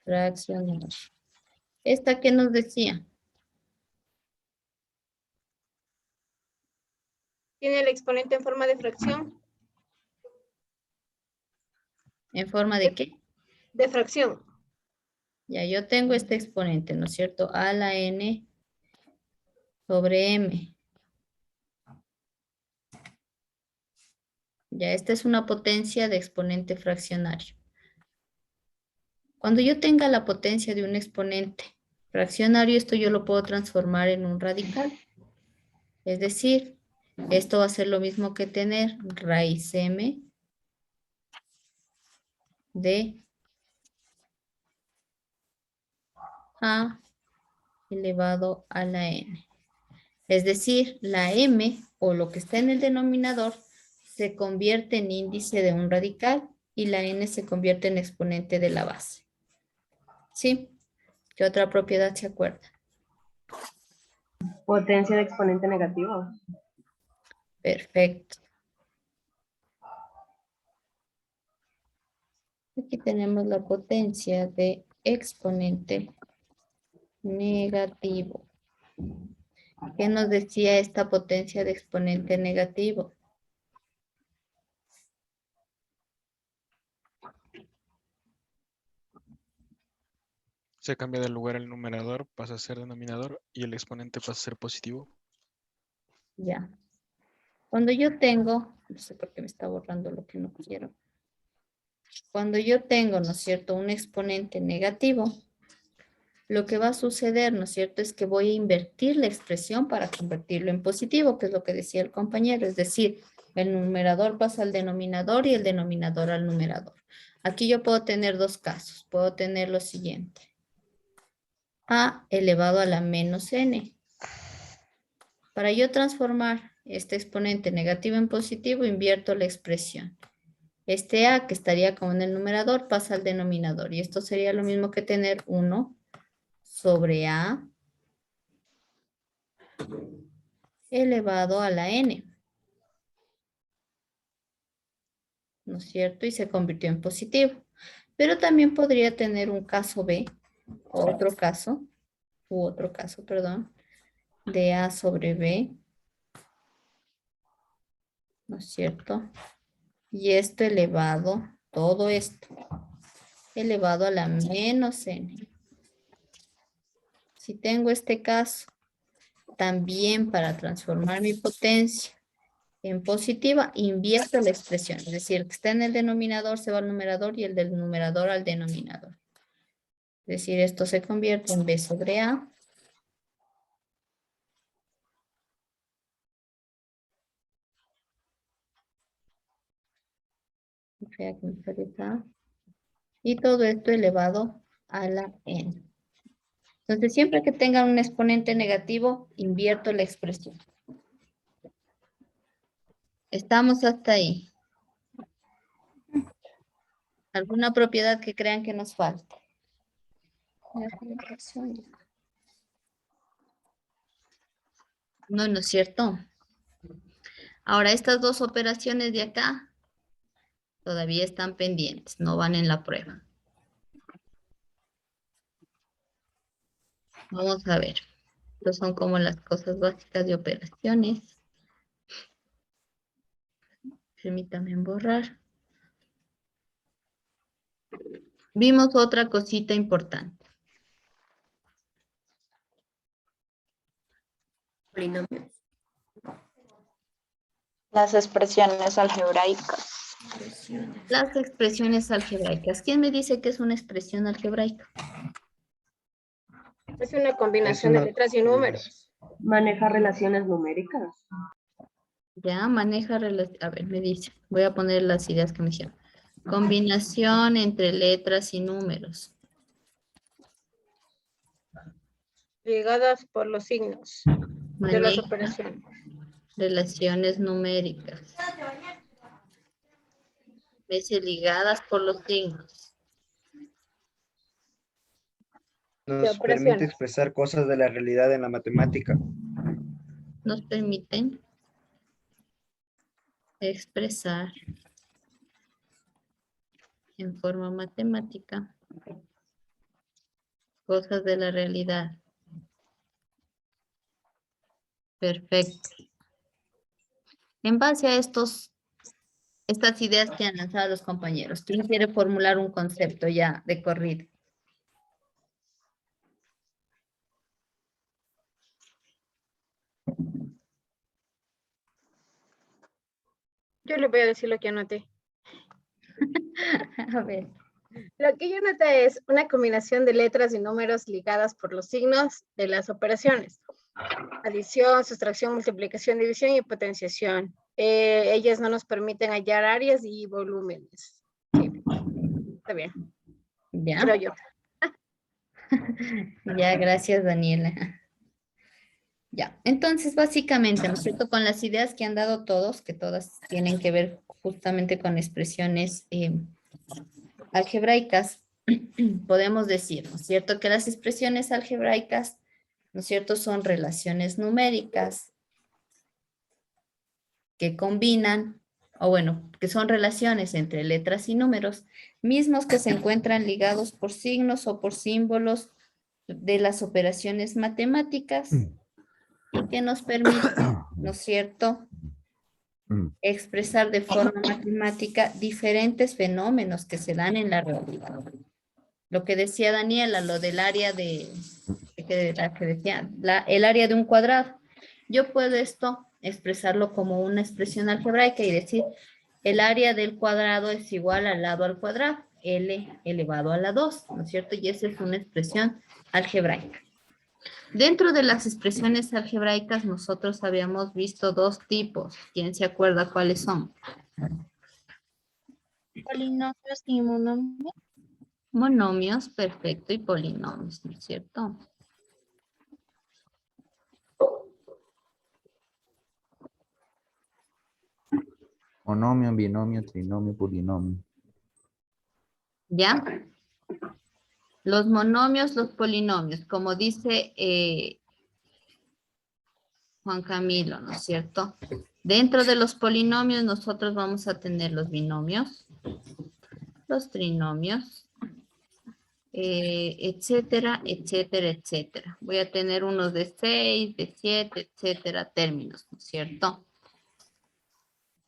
fraccionario. ¿Esta qué nos decía? Tiene el exponente en forma de fracción. ¿En forma de qué? De fracción. Ya, yo tengo este exponente, ¿no es cierto? A la n sobre m. Ya, esta es una potencia de exponente fraccionario. Cuando yo tenga la potencia de un exponente fraccionario, esto yo lo puedo transformar en un radical. Es decir, esto va a ser lo mismo que tener raíz m de a elevado a la n. Es decir, la m o lo que está en el denominador se convierte en índice de un radical y la n se convierte en exponente de la base. ¿Sí? ¿Qué otra propiedad se acuerda? Potencia de exponente negativo. Perfecto. Aquí tenemos la potencia de exponente negativo. ¿Qué nos decía esta potencia de exponente negativo? Se cambia de lugar el numerador, pasa a ser denominador y el exponente pasa a ser positivo. Ya. Cuando yo tengo, no sé por qué me está borrando lo que no quiero. Cuando yo tengo, ¿no es cierto?, un exponente negativo, lo que va a suceder, ¿no es cierto?, es que voy a invertir la expresión para convertirlo en positivo, que es lo que decía el compañero. Es decir, el numerador pasa al denominador y el denominador al numerador. Aquí yo puedo tener dos casos. Puedo tener lo siguiente. A elevado a la menos n. Para yo transformar este exponente negativo en positivo, invierto la expresión. Este a, que estaría como en el numerador, pasa al denominador. Y esto sería lo mismo que tener 1 sobre a elevado a la n. ¿No es cierto? Y se convirtió en positivo. Pero también podría tener un caso b, otro caso, perdón, de a sobre b. ¿No es cierto? Y esto elevado, todo esto, elevado a la menos n. Si tengo este caso, también para transformar mi potencia en positiva, invierto la expresión. Es decir, el que está en el denominador se va al numerador y el del numerador al denominador. Es decir, esto se convierte en b sobre a Fea que me parece. Y todo esto elevado a la n. Entonces, siempre que tengan un exponente negativo, invierto la expresión. Estamos hasta ahí. ¿Alguna propiedad que crean que nos falte? No, no es cierto. Ahora, estas dos operaciones de acá todavía están pendientes, no van en la prueba. Vamos a ver. Estas son como las cosas básicas de operaciones. Permítame borrar. Vimos otra cosita importante. Polinomios. Las expresiones algebraicas. Las expresiones algebraicas. ¿Quién me dice que es una expresión algebraica? Es una combinación de letras y números. Maneja relaciones numéricas. Ya, maneja relaciones. A ver, me dice. Voy a poner las ideas que me hicieron. Combinación entre letras y números. Ligadas por los signos de las Maneja operaciones. relaciones numéricas. Veces ligadas por los signos. Nos permite operaciones. expresar cosas de la realidad en la matemática. Nos permiten expresar en forma matemática cosas de la realidad. Perfecto. En base a estas ideas que han lanzado los compañeros, ¿quién quiere formular un concepto ya de corrido? Yo le voy a decir lo que anoté. A ver. Lo que yo anoté es una combinación de letras y números ligadas por los signos de las operaciones. Adición, sustracción, multiplicación, división y potenciación. Ellas no nos permiten hallar áreas y volúmenes. Sí. Está bien. Ya. Creo yo. Ya, gracias, Daniela. Ya, entonces básicamente, ¿no es cierto? Con las ideas que han dado todos, que todas tienen que ver justamente con expresiones algebraicas, podemos decir, ¿no es cierto? Que las expresiones algebraicas, ¿no es cierto? Son relaciones numéricas que combinan, o bueno, que son relaciones entre letras y números, mismos que se encuentran ligados por signos o por símbolos de las operaciones matemáticas y que nos permiten, ¿no es cierto?, expresar de forma matemática diferentes fenómenos que se dan en la realidad. Lo que decía Daniela, lo del área de, el área de un cuadrado. Yo puedo esto expresarlo como una expresión algebraica y decir, el área del cuadrado es igual al lado al cuadrado, L elevado a la 2, ¿no es cierto? Y esa es una expresión algebraica. Dentro de las expresiones algebraicas, nosotros habíamos visto dos tipos. ¿Quién se acuerda cuáles son? Polinomios y monomios. Monomios, perfecto, y polinomios, ¿no es cierto? Monomio, binomio, trinomio, polinomio. ¿Ya? Los monomios, los polinomios, como dice Juan Camilo, ¿no es cierto? Dentro de los polinomios nosotros vamos a tener los binomios, los trinomios, etcétera, etcétera, etcétera. Voy a tener unos de 6, de 7, etcétera, términos, ¿no es cierto?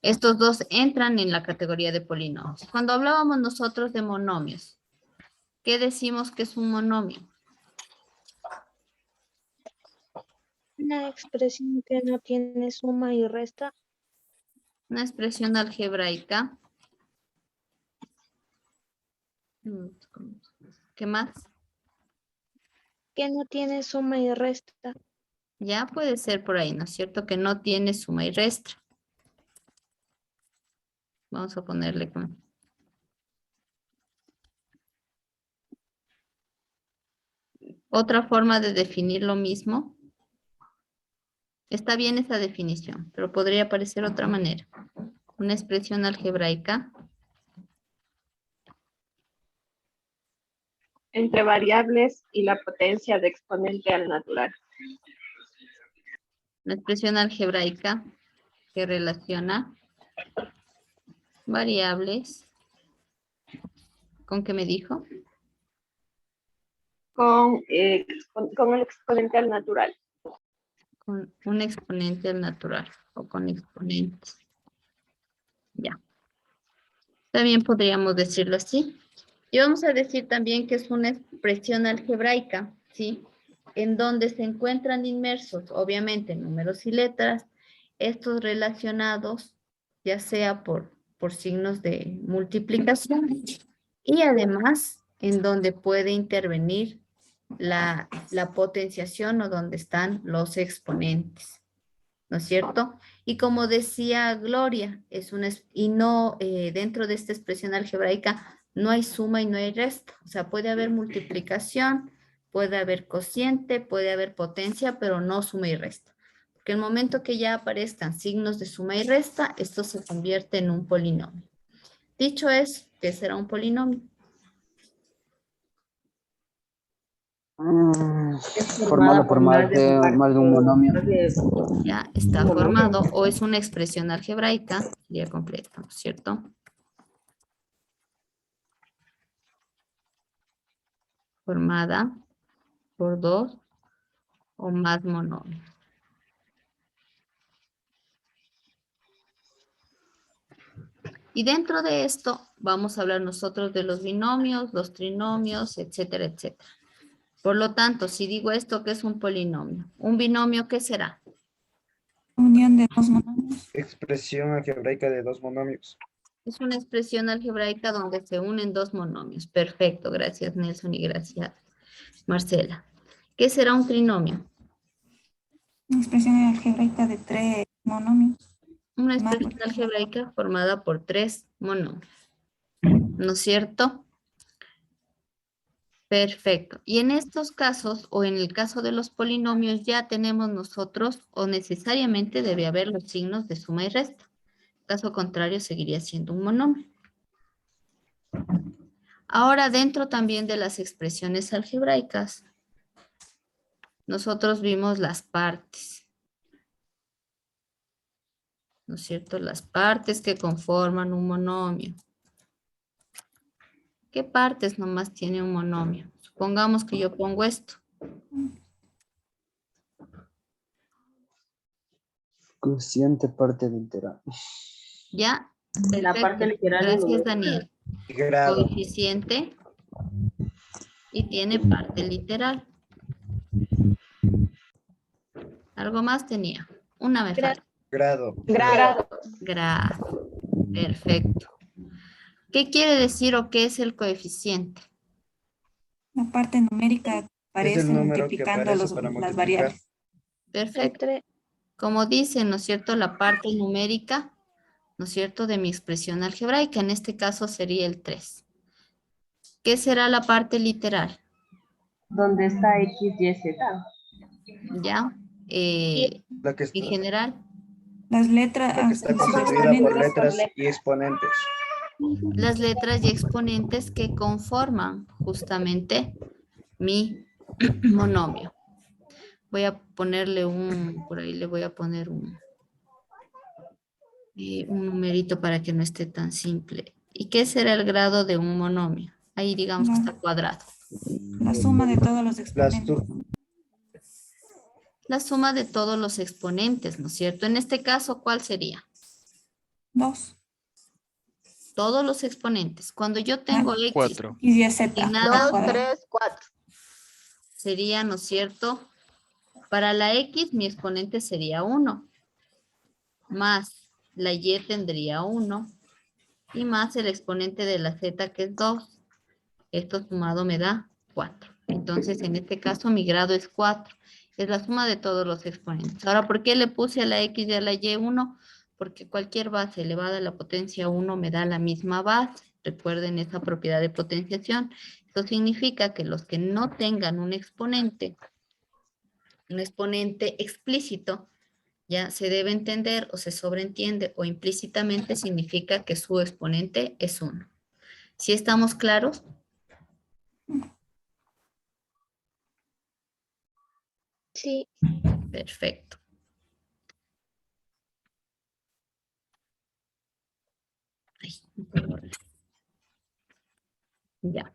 Estos dos entran en la categoría de polinomios. Cuando hablábamos nosotros de monomios, ¿qué decimos que es un monomio? Una expresión que no tiene suma y resta. Una expresión algebraica. ¿Qué más? Que no tiene suma y resta. Ya puede ser por ahí, ¿no es cierto? Que no tiene suma y resta. Vamos a ponerle con... Otra forma de definir lo mismo. Está bien esa definición, pero podría parecer otra manera. Una expresión algebraica Entre variables y la potencia de exponente al natural. una expresión algebraica que relaciona variables. ¿Con qué me dijo? Con el exponente al natural. Con un exponente al natural o con exponentes. Ya. También podríamos decirlo así. Y vamos a decir también que es una expresión algebraica, ¿sí? En donde se encuentran inmersos, obviamente, números y letras, estos relacionados, ya sea por signos de multiplicación, y además en donde puede intervenir la potenciación o donde están los exponentes, ¿no es cierto? Y como decía Gloria, y no, dentro de esta expresión algebraica no hay suma y no hay resto, o sea, puede haber multiplicación, puede haber cociente, puede haber potencia, pero no suma y resta. Porque el momento que ya aparezcan signos de suma y resta, esto se convierte en un polinomio. Dicho eso, ¿qué será un polinomio? Formado por más de un monomio. Ya está formado o es una expresión algebraica, sería completa, ¿no es cierto? Formada por dos o más monomios. Y dentro de esto vamos a hablar nosotros de los binomios, los trinomios, etcétera, etcétera. Por lo tanto, si digo esto, ¿qué es un polinomio? ¿Un binomio qué será? Unión de dos monomios. Expresión algebraica de dos monomios. Es una expresión algebraica donde se unen dos monomios. Perfecto, gracias Nelson y gracias Marcela. ¿Qué será un trinomio? Una expresión algebraica de tres monomios. Una expresión algebraica formada por tres monomios. ¿No es cierto? Perfecto. Y en estos casos, o en el caso de los polinomios, ya tenemos nosotros, o necesariamente debe haber los signos de suma y resta. Caso contrario, seguiría siendo un monomio. Ahora, dentro también de las expresiones algebraicas, nosotros vimos las partes. ¿No es cierto? Las partes que conforman un monomio. ¿Qué partes nomás tiene un monomio? Supongamos que yo pongo esto. Cociente parte literal. ¿Ya? La parte literal. Gracias, Daniel. Grado. Coeficiente y tiene parte literal. Algo más tenía. Una me falta. Grado. Grado. Perfecto. ¿Qué quiere decir o qué es el coeficiente? La parte numérica que aparece Es el número que multiplicando aparece para las multiplicar. variables. Perfecto. Como dice, ¿no es cierto? La parte numérica, ¿no es cierto? De mi expresión algebraica. En este caso sería el 3. ¿Qué será la parte literal? Donde está X, Y, Z. ¿Ya? La que está, En general. Las letras. la que está constituida por letras y exponentes. Las letras y exponentes que conforman justamente mi monomio. Voy a ponerle por ahí le voy a poner un numerito para que no esté tan simple. ¿Y qué será el grado de un monomio? Ahí digamos que está cuadrado. La suma de todos los exponentes. La suma de todos los exponentes, ¿no es cierto? En este caso, ¿cuál sería? 2. Todos los exponentes. Cuando yo tengo X 4. Y Z. 2, 3, 4. Sería, ¿no es cierto? Para la X, mi exponente sería 1. Más la Y tendría 1. Y más el exponente de la Z, que es 2. Esto sumado me da 4. Entonces, en este caso, mi grado es 4. Es la suma de todos los exponentes. Ahora, ¿por qué le puse a la X y a la Y 1? porque cualquier base elevada a la potencia 1 me da la misma base. Recuerden esa propiedad de potenciación. Esto significa que los que no tengan un exponente explícito, ya se debe entender o se sobreentiende o implícitamente significa que su exponente es 1. ¿Sí estamos claros? Sí. Perfecto. Ay, ya.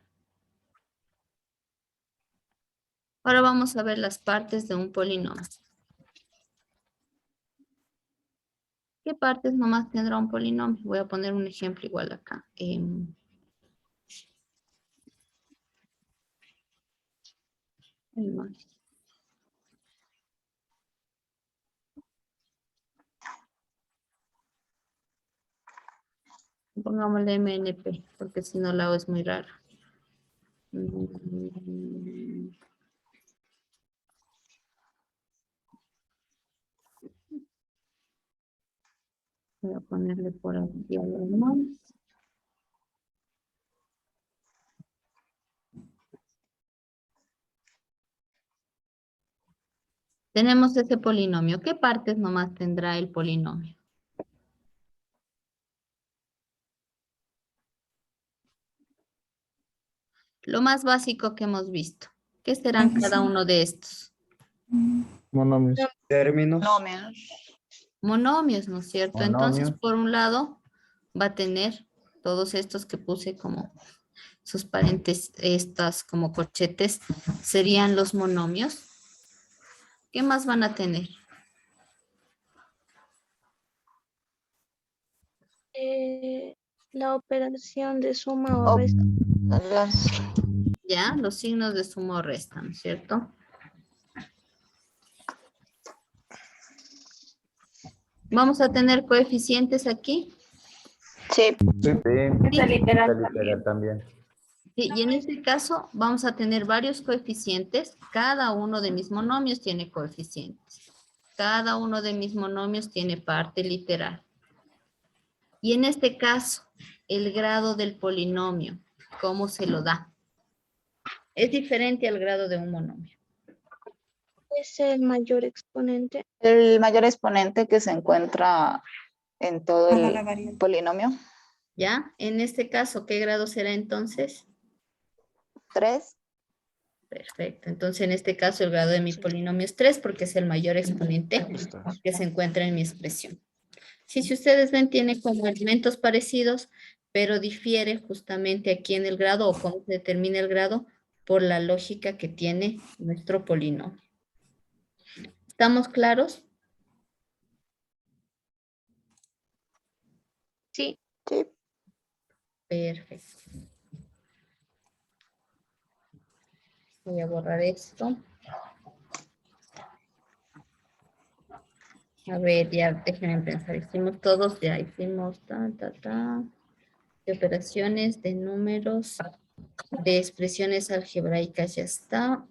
Ahora vamos a ver las partes de un polinomio. ¿Qué partes nomás tendrá un polinomio? Voy a poner un ejemplo igual acá. Pongámosle MNP, porque si no la O es muy rara. Voy a ponerle por aquí algo más. Tenemos ese polinomio. ¿Qué partes nomás tendrá el polinomio? Lo más básico que hemos visto. ¿Qué serán cada uno de estos? Monomios. Términos. Monomios, ¿no es cierto? Entonces, Monomio. por un lado, va a tener todos estos que puse como sus paréntesis, estas como corchetes, serían los monomios. ¿Qué más van a tener? La operación de suma o resta. Ya, los signos de suma o resta, ¿no es cierto? ¿Vamos a tener coeficientes aquí? Sí. Sí. Esta literal Esta literal también. Sí, y en este caso vamos a tener varios coeficientes. Cada uno de mis monomios tiene coeficientes. Cada uno de mis monomios tiene parte literal. Y en este caso, el grado del polinomio, ¿cómo se lo da? Es diferente al grado de un monomio. Es el mayor exponente. El mayor exponente que se encuentra en todo Haga la el variable. polinomio. ¿Ya? En este caso, ¿qué grado será entonces? 3. Perfecto. Entonces, en este caso, el grado de mi polinomio es 3 porque es el mayor exponente que se encuentra en mi expresión. Sí, si ustedes ven, tiene como elementos parecidos, pero difiere justamente aquí en el grado o cómo se determina el grado por la lógica que tiene nuestro polinomio. ¿Estamos claros? Sí. Sí. Perfecto. Voy a borrar esto. A ver, ya déjenme pensar. Hicimos todos, ya hicimos de operaciones, de números, de expresiones algebraicas, ya está.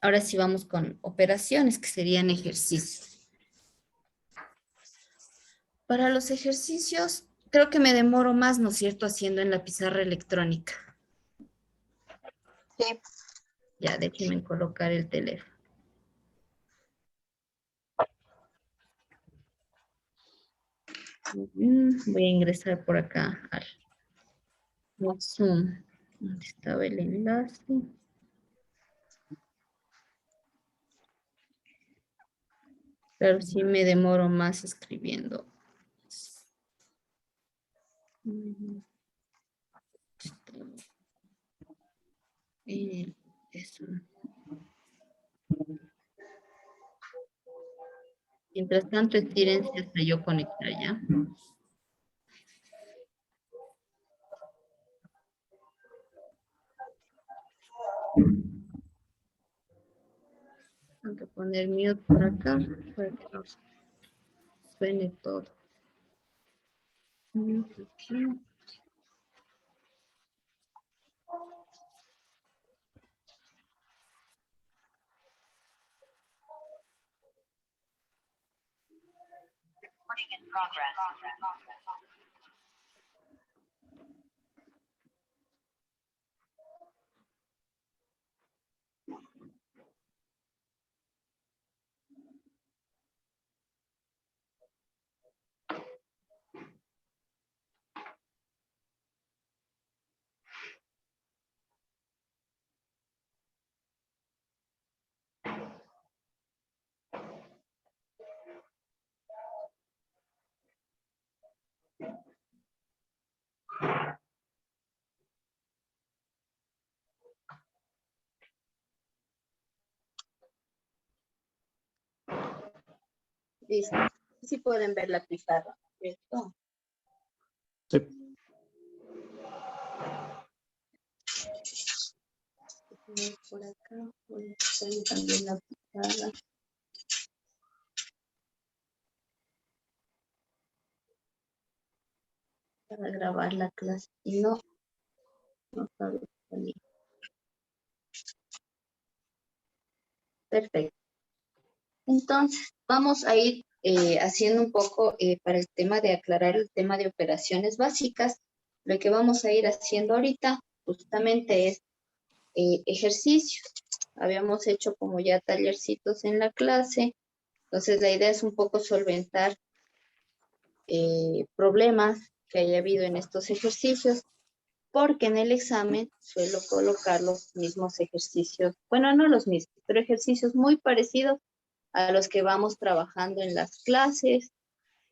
Ahora sí vamos con operaciones, que serían ejercicios. Para los ejercicios, creo que me demoro más, ¿no es cierto?, haciendo en la pizarra electrónica. Sí. Ya, déjenme colocar el teléfono. Voy a ingresar por acá al Zoom. ¿Dónde estaba el enlace? Claro, sí me demoro más escribiendo. Eso. Mientras tanto, estírense hasta yo conectar ya. Tengo que poner mute por acá para que no suene todo. Mute aquí. Listo. Sí pueden ver la pizarra, ¿cierto? Sí. Por acá, voy a hacer también la pizarra. Para grabar la clase. Y no sabe salir. Perfecto. Entonces, vamos a ir haciendo un poco para el tema de aclarar el tema de operaciones básicas. Lo que vamos a ir haciendo ahorita justamente es ejercicios. Habíamos hecho como ya tallercitos en la clase. Entonces, la idea es un poco solventar problemas que haya habido en estos ejercicios, porque en el examen suelo colocar los mismos ejercicios, bueno, no los mismos, pero ejercicios muy parecidos a los que vamos trabajando en las clases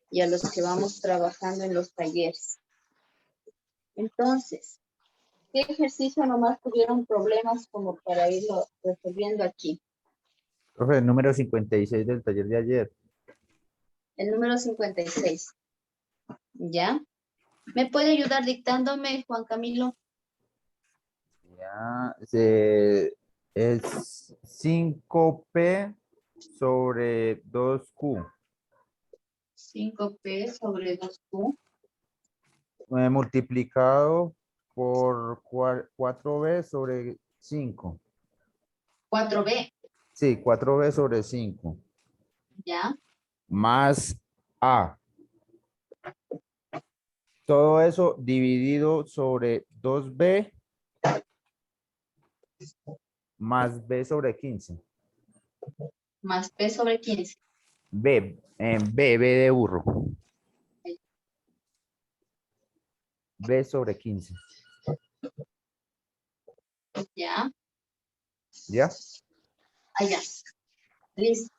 y a los que vamos trabajando en los talleres. Entonces, ¿qué ejercicio nomás tuvieron problemas como para irlo resolviendo aquí? Profe, el número 56 del taller de ayer. El número 56. ¿Ya? ¿Me puede ayudar dictándome, Juan Camilo? Ya, es 5P sobre 2Q. 5P sobre 2Q. Multiplicado por 4B sobre 5. 4B. Sí, 4B sobre 5. ¿Ya? Más A. Todo eso dividido sobre 2B más B sobre 15. Más B sobre 15. B de burro. B sobre 15. ¿Ya? ¿Ya? Allá. Listo.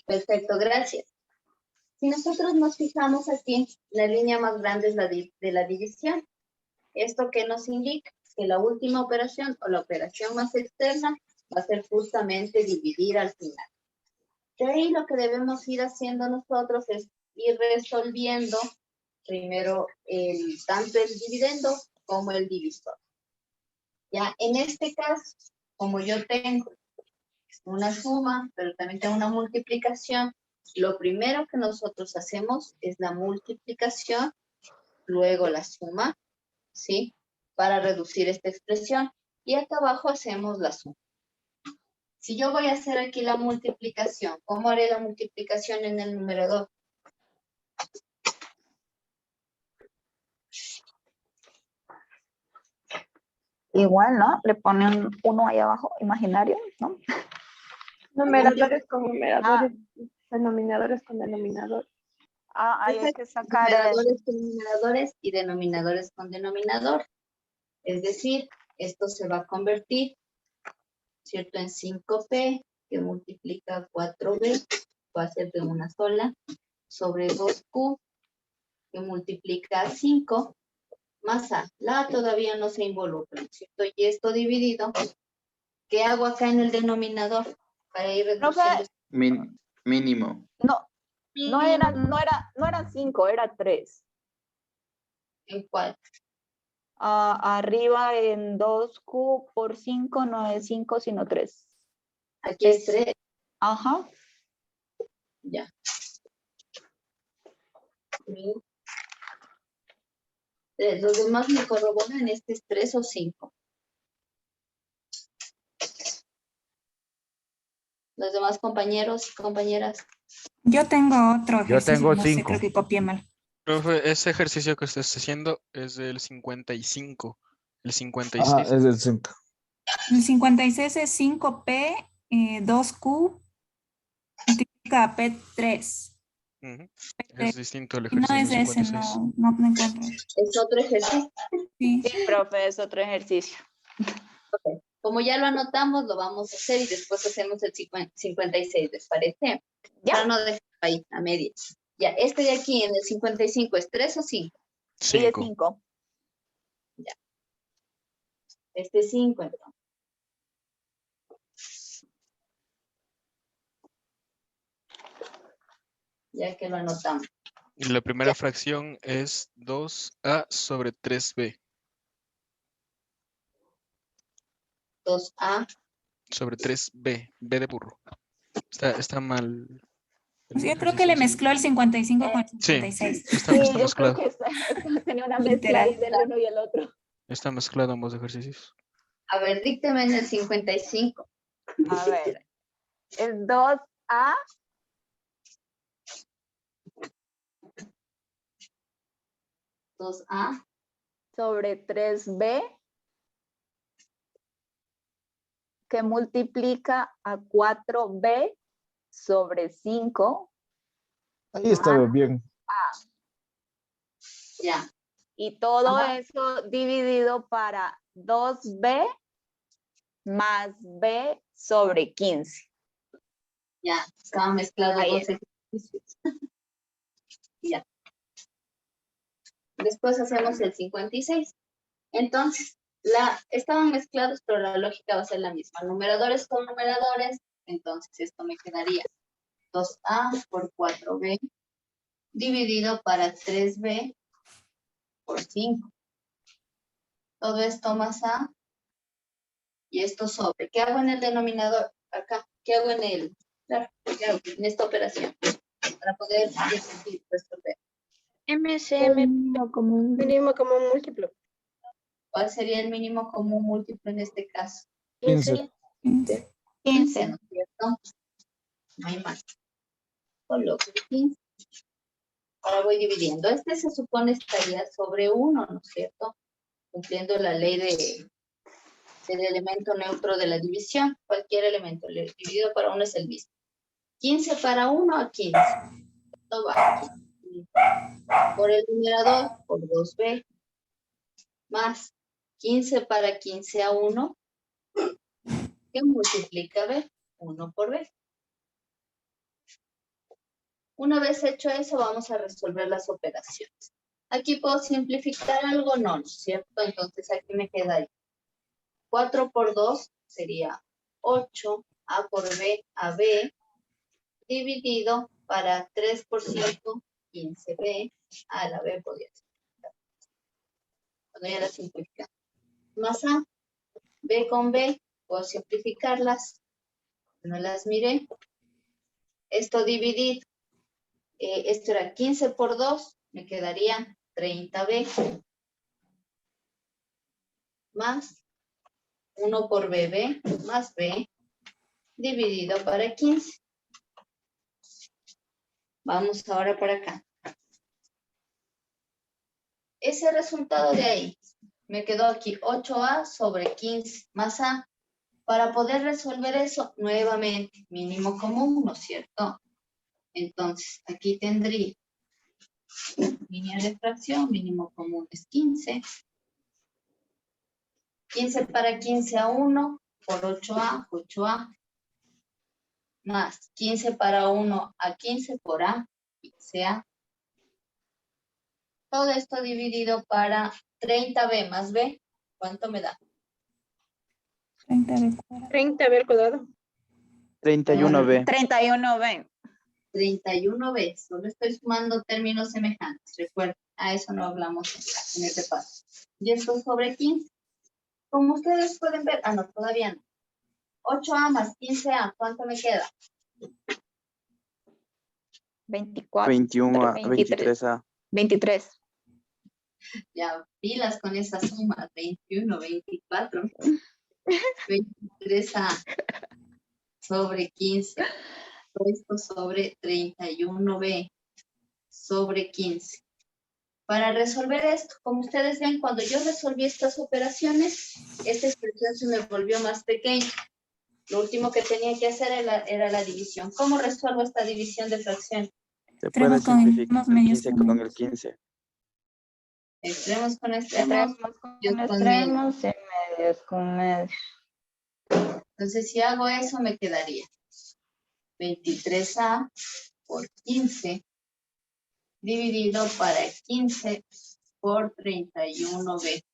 Perfecto, gracias. Si nosotros nos fijamos aquí, la línea más grande es la de la división. ¿Esto qué nos indica? Que la última operación o la operación más externa va a ser justamente dividir al final. De ahí lo que debemos ir haciendo nosotros es ir resolviendo primero tanto el dividendo como el divisor. Ya, en este caso, como yo tengo una suma, pero también tengo una multiplicación, lo primero que nosotros hacemos es la multiplicación, luego la suma, ¿sí? Para reducir esta expresión. Y acá abajo hacemos la suma. Si yo voy a hacer aquí la multiplicación, ¿cómo haré la multiplicación en el numerador? Igual, ¿no? Le ponen uno ahí abajo, imaginario, ¿no? Numeradores con numeradores, denominadores con denominadores. Ahí hay que sacar numeradores con numeradores y denominadores con denominador. Es decir, esto se va a convertir, ¿cierto? En 5P, que multiplica 4B, va a ser de una sola, sobre 2Q, que multiplica 5, más A. La A todavía no se involucra, ¿cierto? Y esto dividido, ¿qué hago acá en el denominador? Para ir reduciendo. Mínimo. No eran 5, era 3. ¿En cuál? Arriba en 2Q por 5 no es 5, sino 3. Aquí es 3. Ajá. Ya. Los demás me corroboran, este es 3 o 5. Los demás compañeros y compañeras. Yo tengo otro Yo ejercicio, tengo no sé, 5. creo que copié mal. Profe, ese ejercicio que usted está haciendo es del 55. El Ajá, 56. es del 5. El 56 es 5P, 2Q, multiplica a P3. Ujú. Es distinto el Y no ejercicio es ese, 56. no encuentro. Es otro ejercicio. Sí. Sí, profe, es otro ejercicio. Ok. Como ya lo anotamos, lo vamos a hacer y después hacemos el 56, ¿les parece? Ya. Para no dejar ahí a medias. Ya, este de aquí en el 55 es 3 o 5. Sí, es 5. 5. Ya. Este es 5 entonces. Ya que lo anotamos. Y la primera fracción es 2A sobre 3B. 2A. Sobre 3B. B de burro. Está mal. Pues yo creo que le mezcló el 55 con el Sí, 56. está Sí, yo creo mezclado. que tenía una mezcla ahí Literal. del uno y el otro. Está mezclado ambos ejercicios. A ver, dícteme en el 55. A ver, es 2A sobre 3B que multiplica a 4B sobre 5. Ahí estaba bien. Ya. Y todo eso dividido para 2B más B sobre 15. Ya, estaban mezclados Ahí dos ejercicios. Ya. Después hacemos el 56. Entonces, estaban mezclados, pero la lógica va a ser la misma. Numeradores con numeradores, entonces esto me quedaría 2A por 4B dividido para 3B por 5. Todo esto más A y esto sobre. ¿Qué hago en el denominador? Acá. ¿Qué hago en el? Claro, ¿qué hago en esta operación? Para poder resolver. Mínimo común. Mínimo común múltiplo. ¿Cuál sería el mínimo común múltiplo en este caso? 15. 15, ¿no es cierto? No hay más. Coloco 15. Ahora voy dividiendo. Este se supone estaría sobre 1, ¿no es cierto? Cumpliendo la ley del elemento neutro de la división. Cualquier elemento dividido para 1 es el mismo. 15 para 1 a 15. Esto va aquí. Por el numerador, por 2b, más 15 para 15 a 1, que multiplica b, 1 por b. Una vez hecho eso, vamos a resolver las operaciones. Aquí puedo simplificar algo, no, ¿no es cierto? Entonces aquí me queda 4 por 2 sería 8, a por b, a b, dividido para 3 por 5, 15b, a la b podría ser. Cuando ya la simplifica. Más a, b con b, puedo simplificarlas. No las miré. Esto dividido. Esto era 15 por 2, me quedaría 30b. Más 1 por bb, más b, dividido para 15. Vamos ahora para acá. Ese resultado de ahí, me quedó aquí 8a sobre 15 más a. Para poder resolver eso, nuevamente, mínimo común, ¿no es cierto? Entonces, aquí tendría línea de fracción, mínimo común es 15. 15 para 15 a 1 por 8a, 8a. Más 15 para 1 a 15 por a, 15a. Todo esto dividido para 30b más b. ¿Cuánto me da? 30b al cuadrado. 31b. 31b. 31b. Solo estoy sumando términos semejantes. Recuerden, a eso no hablamos en este paso. Y esto sobre 15. Como ustedes pueden ver, no, todavía no. 8a más 15a, ¿cuánto me queda? 24. 21a, 23a. 23. Ya, pilas con esas sumas. 21, 24. 23a sobre 15. Esto sobre 31b sobre 15. Para resolver esto, como ustedes ven, cuando yo resolví estas operaciones, esta expresión se me volvió más pequeña. Lo último que tenía que hacer era la división. ¿Cómo resuelvo esta división de fracción? Se puede simplificar el 15 con el 15. Extremos con Extremos y medios con medios. Entonces, si hago eso, me quedaría 23a por 15 dividido para 15 por 31b.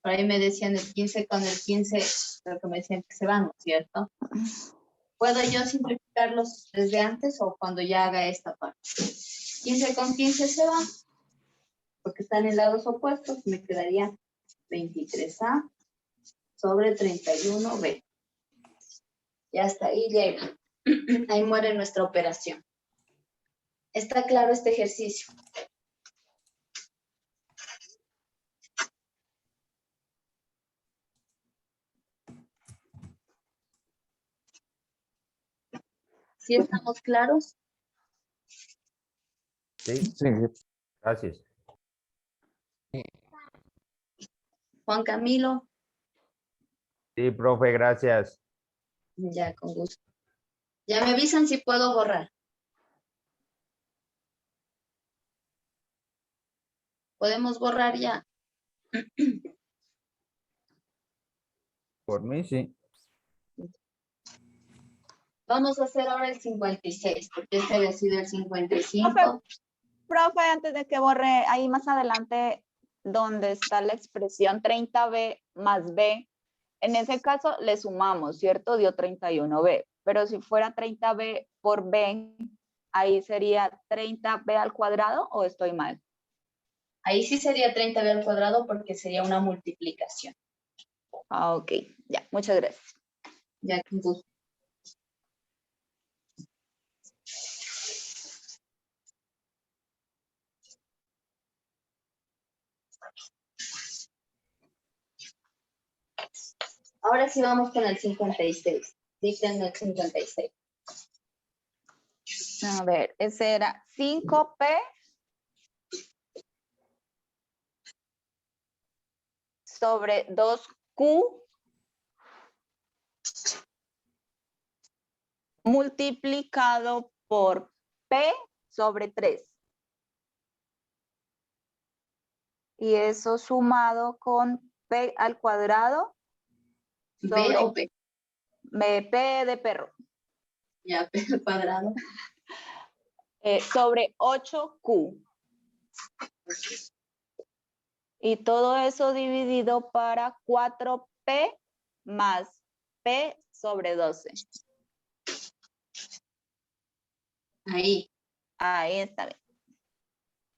Por ahí me decían el 15 con el 15, creo que me decían que se van, ¿no es cierto? ¿Puedo yo simplificarlos desde antes o cuando ya haga esta parte? 15 con 15 se van, porque están en lados opuestos, me quedaría 23a sobre 31b. Y hasta ahí llega. Ahí muere nuestra operación. ¿Está claro este ejercicio? ¿Sí estamos claros? Sí, gracias. Juan Camilo. Sí, profe, gracias. Ya, con gusto. Ya me avisan si puedo borrar. ¿Podemos borrar ya? Por mí, sí. Vamos a hacer ahora el 56, porque este había sido el 55. Profe, antes de que borre, ahí más adelante, donde está la expresión 30b más b, en ese caso le sumamos, ¿cierto? Dio 31b, pero si fuera 30b por b, ahí sería 30b al cuadrado, ¿o estoy mal? Ahí sí sería 30b al cuadrado porque sería una multiplicación. Ah, ok, ya, muchas gracias. Ya, con gusto. Ahora sí vamos con el 56. Díganme el 56. A ver, ese era 5p sobre 2q multiplicado por p sobre 3. Y eso sumado con p al cuadrado. ¿B o P? P de perro. Ya, P al cuadrado. Sobre 8q. Y todo eso dividido para 4p más p sobre 12. Ahí. Ahí está bien.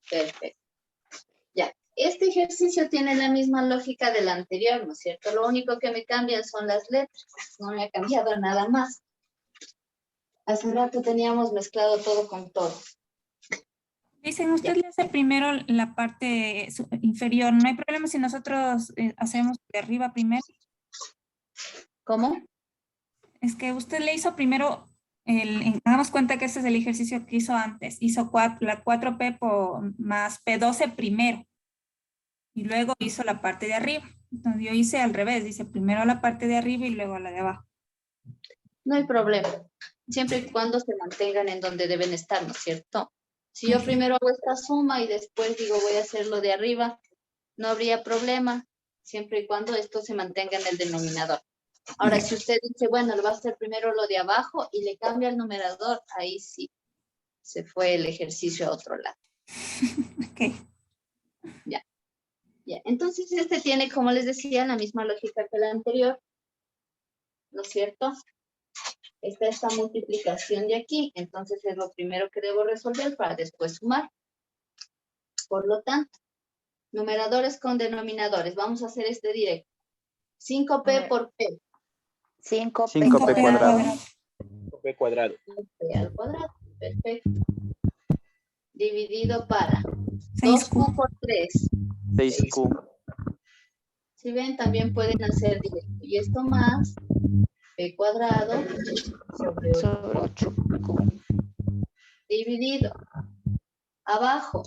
Perfecto. Ya. Este ejercicio tiene la misma lógica del anterior, ¿no es cierto? Lo único que me cambian son las letras. No me ha cambiado nada más. Hace rato teníamos mezclado todo con todo. Dicen, usted le hace primero la parte inferior. No hay problema si nosotros hacemos de arriba primero. ¿Cómo? Es que usted le hizo primero, hagamos cuenta que este es el ejercicio que hizo antes. Hizo la 4P más P12 primero. Y luego hizo la parte de arriba. Entonces yo hice al revés. Dice primero la parte de arriba y luego la de abajo. No hay problema. Siempre y cuando se mantengan en donde deben estar, ¿no es cierto? Si yo primero hago esta suma y después digo voy a hacerlo de arriba, no habría problema, siempre y cuando esto se mantenga en el denominador. Ahora, si usted dice, bueno, le va a hacer primero lo de abajo y le cambia el numerador, ahí sí, se fue el ejercicio a otro lado. Ok. Ya. Ya. Entonces, este tiene, como les decía, la misma lógica que el anterior, ¿no es cierto? Está esta multiplicación de aquí, entonces es lo primero que debo resolver para después sumar. Por lo tanto, numeradores con denominadores. Vamos a hacer este directo. 5p por p. 5p cuadrado. 5p cuadrado. P al cuadrado. Perfecto. Dividido para 6q 2q por 3. 6q. Si ven, también pueden hacer directo. Y esto más P cuadrado sobre 8Q. Dividido. Abajo.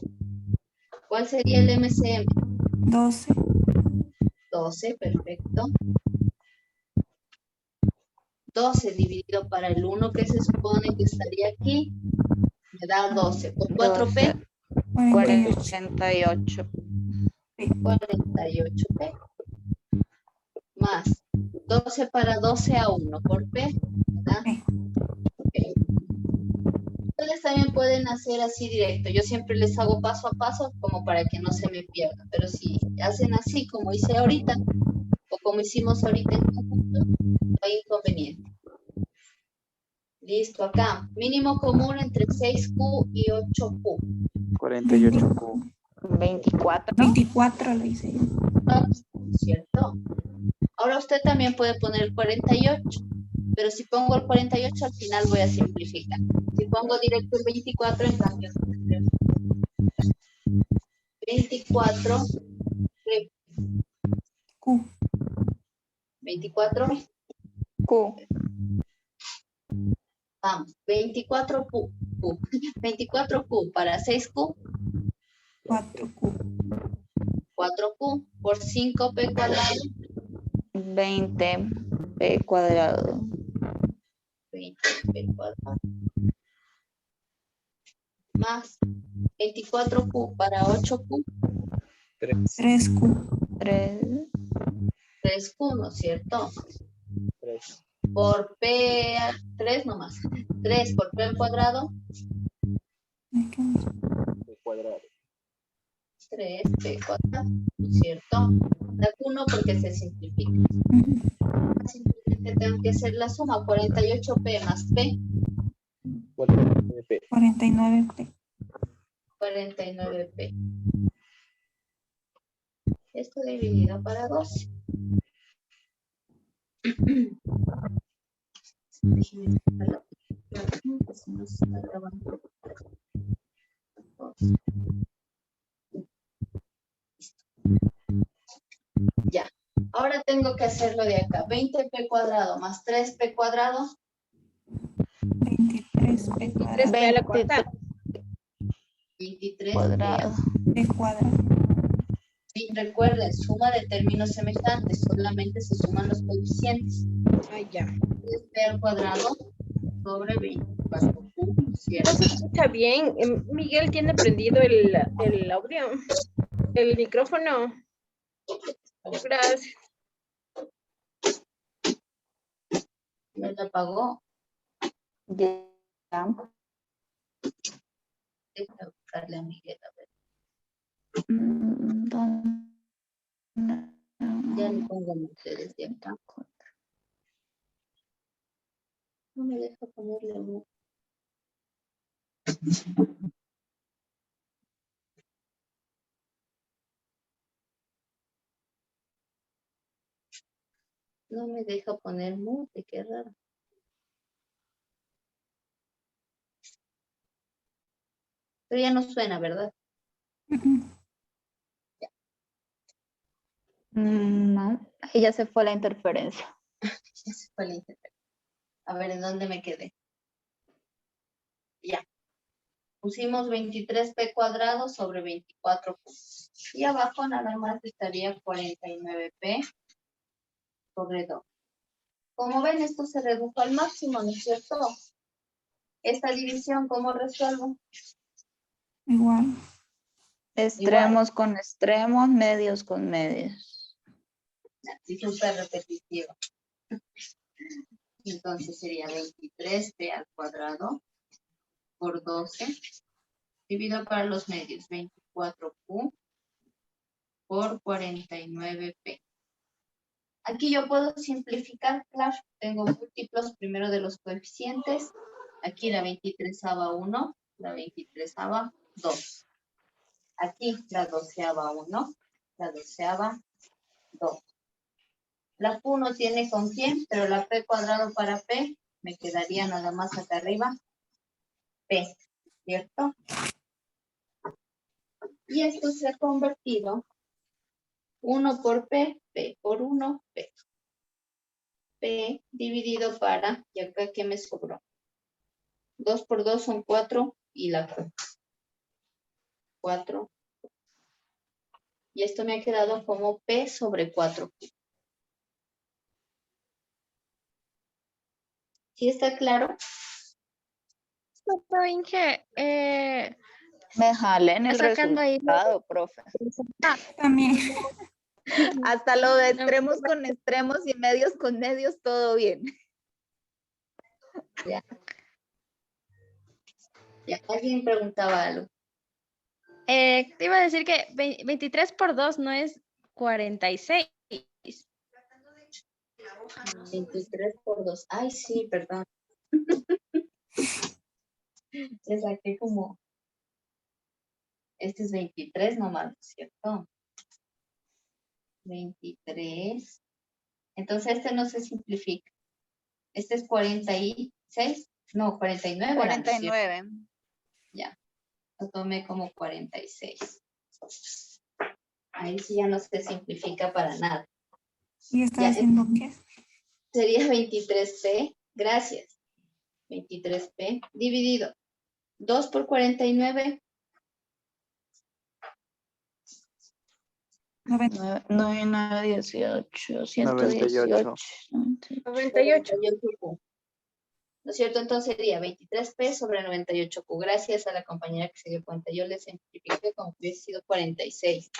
¿Cuál sería el MCM? 12. 12, perfecto. 12 dividido para el 1 que se supone que estaría aquí, me da 12. Por 4P, 48. 48P. Más 12 para 12 a 1 por P, ¿verdad? P. Ustedes también pueden hacer así directo. Yo siempre les hago paso a paso como para que no se me pierda. Pero si hacen así como hice ahorita, o como hicimos ahorita en conjunto, no hay inconveniente. Listo, acá. Mínimo común entre 6Q y 8Q. 48Q. 24. 24 lo hice yo. ¿Cierto? Ahora usted también puede poner el 48, pero si pongo el 48 al final voy a simplificar. Si pongo directo el 24, en cambio, 24 Q. 24 Q. Vamos, 24Q. 24Q para 6Q. 4Q. 4Q por 5P cuadrado. 20P cuadrado. 20P cuadrado. Más 24Q para 8Q. 3Q. 3Q, ¿no es cierto? Por P, 3 nomás. 3 por P al cuadrado. 3P cuadrado, ¿no es cierto? La Q no porque se simplifica. Simplemente tengo que hacer la suma. 48P más P. 49P. 49P. Esto dividido para 12. Déjenme sacar la aplicación, que si no se está grabando. Ya. Ahora tengo que hacerlo de acá. 20P cuadrado más 3P cuadrado. 23P cuadrado. 3P a la cuarta. 23P Cuadrado. P cuadrado. Sí, recuerden, suma de términos semejantes. Solamente se suman los coeficientes. Ay, ya. 3P al cuadrado sobre 24Q, ¿cierto? No se escucha bien. Miguel tiene prendido el audio. El micrófono. Gracias. ¿Me lo apagó? Ya. Déjame buscarle a Miguel, a ver. Ya le pongo a ustedes de acá. No me deja ponerle un... No me deja poner mute, qué raro. Pero ya no suena, ¿verdad? No, ahí ya se fue la interferencia. Ya se fue la interferencia. A ver, ¿en dónde me quedé? Ya. Pusimos 23P cuadrado sobre 24Q. Y abajo nada más estaría 49P sobre 2. Como ven, esto se redujo al máximo, ¿no es cierto? Esta división, ¿cómo resuelvo? Igual. Extremos con extremos, medios con medios. Así súper repetitivo. Entonces sería 23P al cuadrado por 12. Divido para los medios, 24Q por 49P. Aquí yo puedo simplificar, claro. Tengo múltiplos primero de los coeficientes. Aquí la 23ª 1, la 23ª 2. Aquí la 12ª 1, la 12ª 2. La Q no tiene con quién, pero la P cuadrado para P me quedaría nada más acá arriba. P, ¿cierto? Y esto se ha convertido 1 por P, P por 1, P. P dividido para, y acá ¿qué me sobró? 2 por 2 son 4 y la Q. 4. Y esto me ha quedado como P sobre 4. ¿Sí está claro? Inge, Me jalé en el sacando ahí resultado, profe. También. Hasta lo de extremos con extremos y medios con medios, todo bien. Ya. Ya, alguien preguntaba algo. te iba a decir que 23 por 2 no es 46. 23 por 2. Ay, sí, perdón. Le saqué como... Este es 23 nomás, ¿cierto? 23. Entonces este no se simplifica. Este es 46. No, 49. era, ¿no es cierto? 49. Ya. Lo tomé como 46. Ahí sí ya no se simplifica para nada. ¿Y está Ya, haciendo qué? sería 23p. Gracias. 23p dividido. 2 por 49. 9, 18, 98. 98. ¿No es cierto? Entonces sería 23p sobre 98q. Gracias a la compañera que se dio cuenta. Yo le simplifiqué como que hubiese sido 46.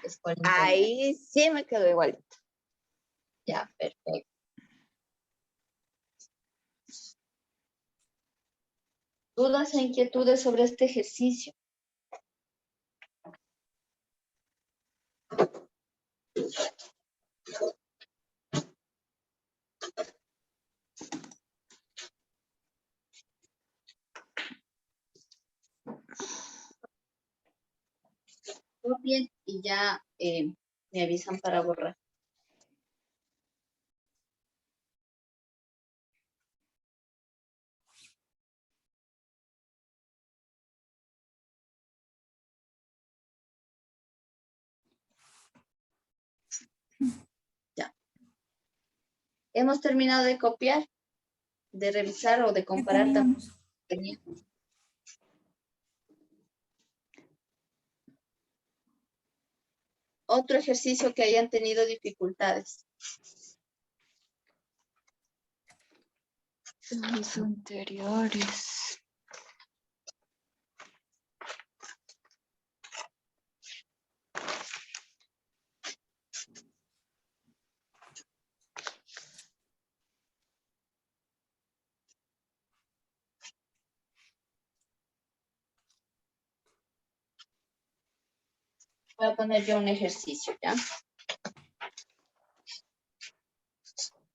Es 49. Ahí sí me quedó igual. Ya, perfecto. ¿Dudas e inquietudes sobre este ejercicio? Copien y ya me avisan para borrar. Ya. Hemos terminado de copiar, de revisar o de comparar también. Otro ejercicio que hayan tenido dificultades. Los anteriores. Voy a poner yo un ejercicio, ¿ya?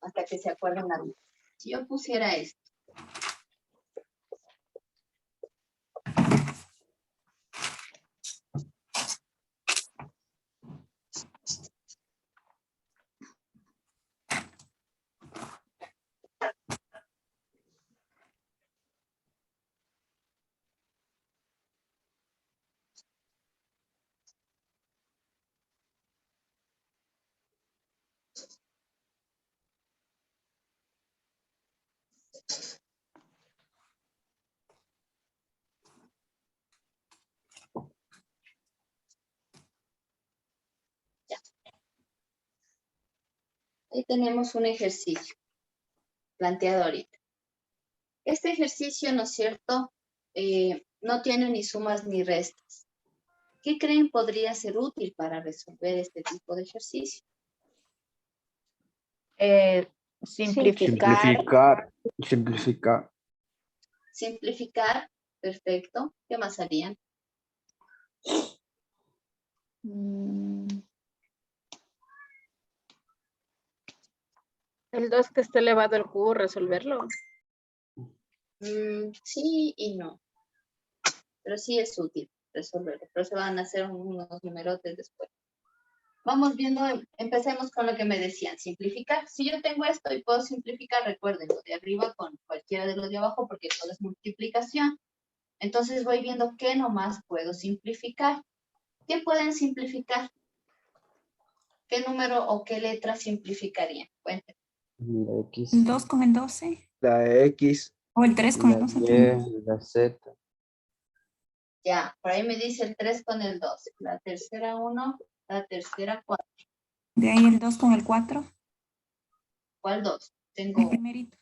Hasta que se acuerden la duda. Si yo pusiera esto. Ya. Ahí tenemos un ejercicio planteado ahorita. Este ejercicio, ¿no es cierto? No tiene ni sumas ni restas. ¿Qué creen podría ser útil para resolver este tipo de ejercicio? Simplificar. Simplificar, perfecto. ¿Qué más harían? El 2 que esté elevado al cubo, resolverlo. Sí y no. Pero sí es útil resolverlo. Pero se van a hacer unos numerotes después. Vamos viendo, empecemos con lo que me decían, simplificar. Si yo tengo esto y puedo simplificar, recuerden lo de arriba con cualquiera de los de abajo porque todo es multiplicación. Entonces voy viendo qué nomás puedo simplificar. ¿Qué pueden simplificar? ¿Qué número o qué letra simplificarían? Cuéntenme. La X, El 2 con el 12. La X, O el 3 con el la 12. Y, la Z. Ya, por ahí me dice el 3 con el 2. La tercera 1, la tercera 4. De ahí el 2 con el 4. ¿Cuál 2? El Tengo primerito.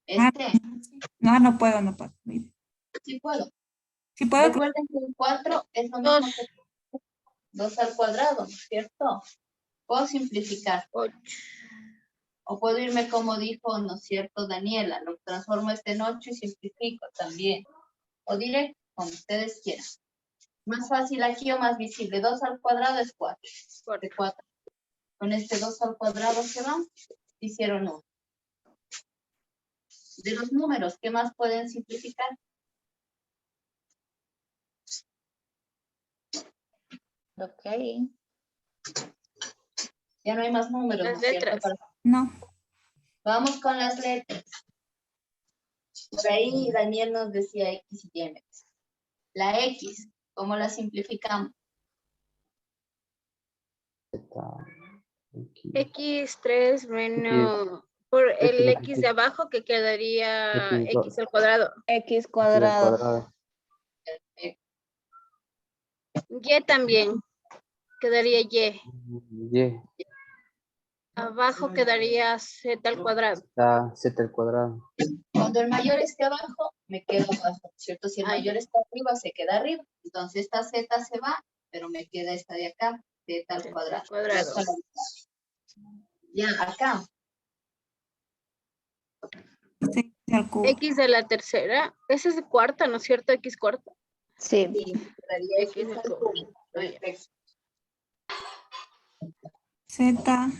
este. No, no puedo, no puedo. Sí puedo. Sí puedo. Recuerden que el 4 es lo mismo que 2 al cuadrado, ¿no es cierto? Puedo simplificar. 8. O puedo irme como dijo, ¿no es cierto, Daniela? Lo transformo este en 8 y simplifico también. O directo, como ustedes quieran. Más fácil aquí o más visible. 2 al cuadrado es 4. De 4. Con este 2 al cuadrado se van. Hicieron 1. De los números, ¿qué más pueden simplificar? Ok. Ya no hay más números, Las ¿no es cierto? letras. No. Vamos con las letras. Por ahí Daniel nos decía X y Y. La X, ¿cómo la simplificamos? X3 menos por el X de abajo que quedaría X al cuadrado. X cuadrado. Perfecto. Y también quedaría Y. Y, Abajo quedaría Z al cuadrado. Z al cuadrado. Cuando el mayor esté abajo, me quedo abajo, ¿cierto? Si el mayor está arriba, se queda arriba. Entonces esta Z se va, pero me queda esta de acá, Z al cuadrado. Ya, acá. X de la tercera. Esa es de cuarta, ¿no es cierto? X cuarta. Sí. Quedaría X al cubo. Perfecto. Z.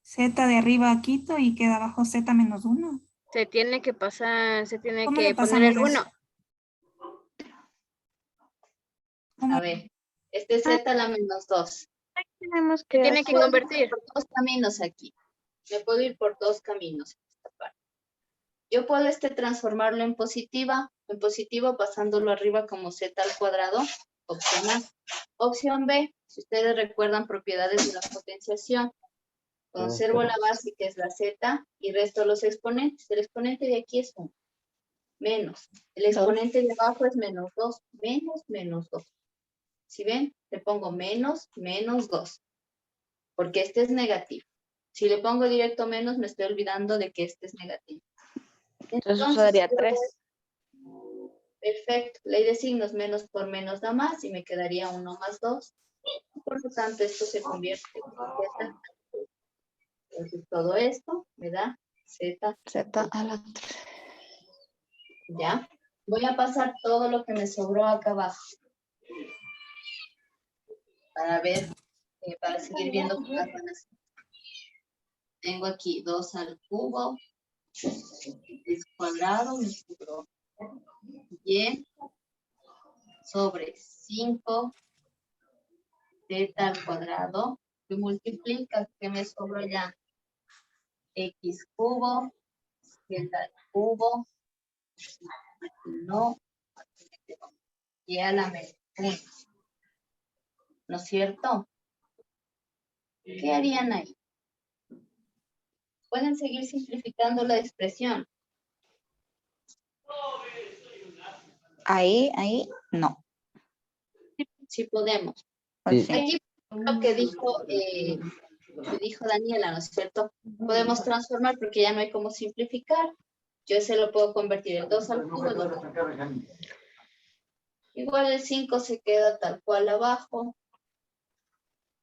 Z de arriba quito y queda abajo Z menos 1. Se tiene que pasar, se tiene ¿Cómo que le poner el pasamos 1. A ver, este Z la menos 2. Tenemos Se que tiene que hacer- convertir. Por 2 caminos aquí. Me puedo ir por 2 caminos en esta parte. Yo puedo transformarlo en positivo pasándolo arriba como Z al cuadrado, opción A. Opción B, si ustedes recuerdan propiedades de la potenciación, conservo la base que es la Z y resto los exponentes. El exponente de aquí es 1, menos. El exponente de abajo es menos 2, menos 2. Si ven, le pongo menos 2, porque este es negativo. Si le pongo directo menos, me estoy olvidando de que este es negativo. Entonces usaría 3. Perfecto. Ley de signos, menos por menos da más y me quedaría 1 más 2. Por lo tanto, esto se convierte en Z. Entonces, todo esto me da Z. Z a la 3. Ya. Voy a pasar todo lo que me sobró acá abajo. Para ver, para seguir viendo cómo las van a hacer. Tengo aquí 2 al cubo. X cuadrado, me sobró Y sobre 5 Z al cuadrado, que multiplica, que me sobró ya, X cubo, Z al cubo, no, y a la menos 1, ¿no es cierto? ¿Qué harían ahí? Pueden seguir simplificando la expresión. Ahí, no. Sí podemos. Sí. Aquí lo que dijo Daniela, ¿no es cierto? Podemos transformar porque ya no hay cómo simplificar. Yo se lo puedo convertir el 2 al cubo. Igual el 5 se queda tal cual abajo.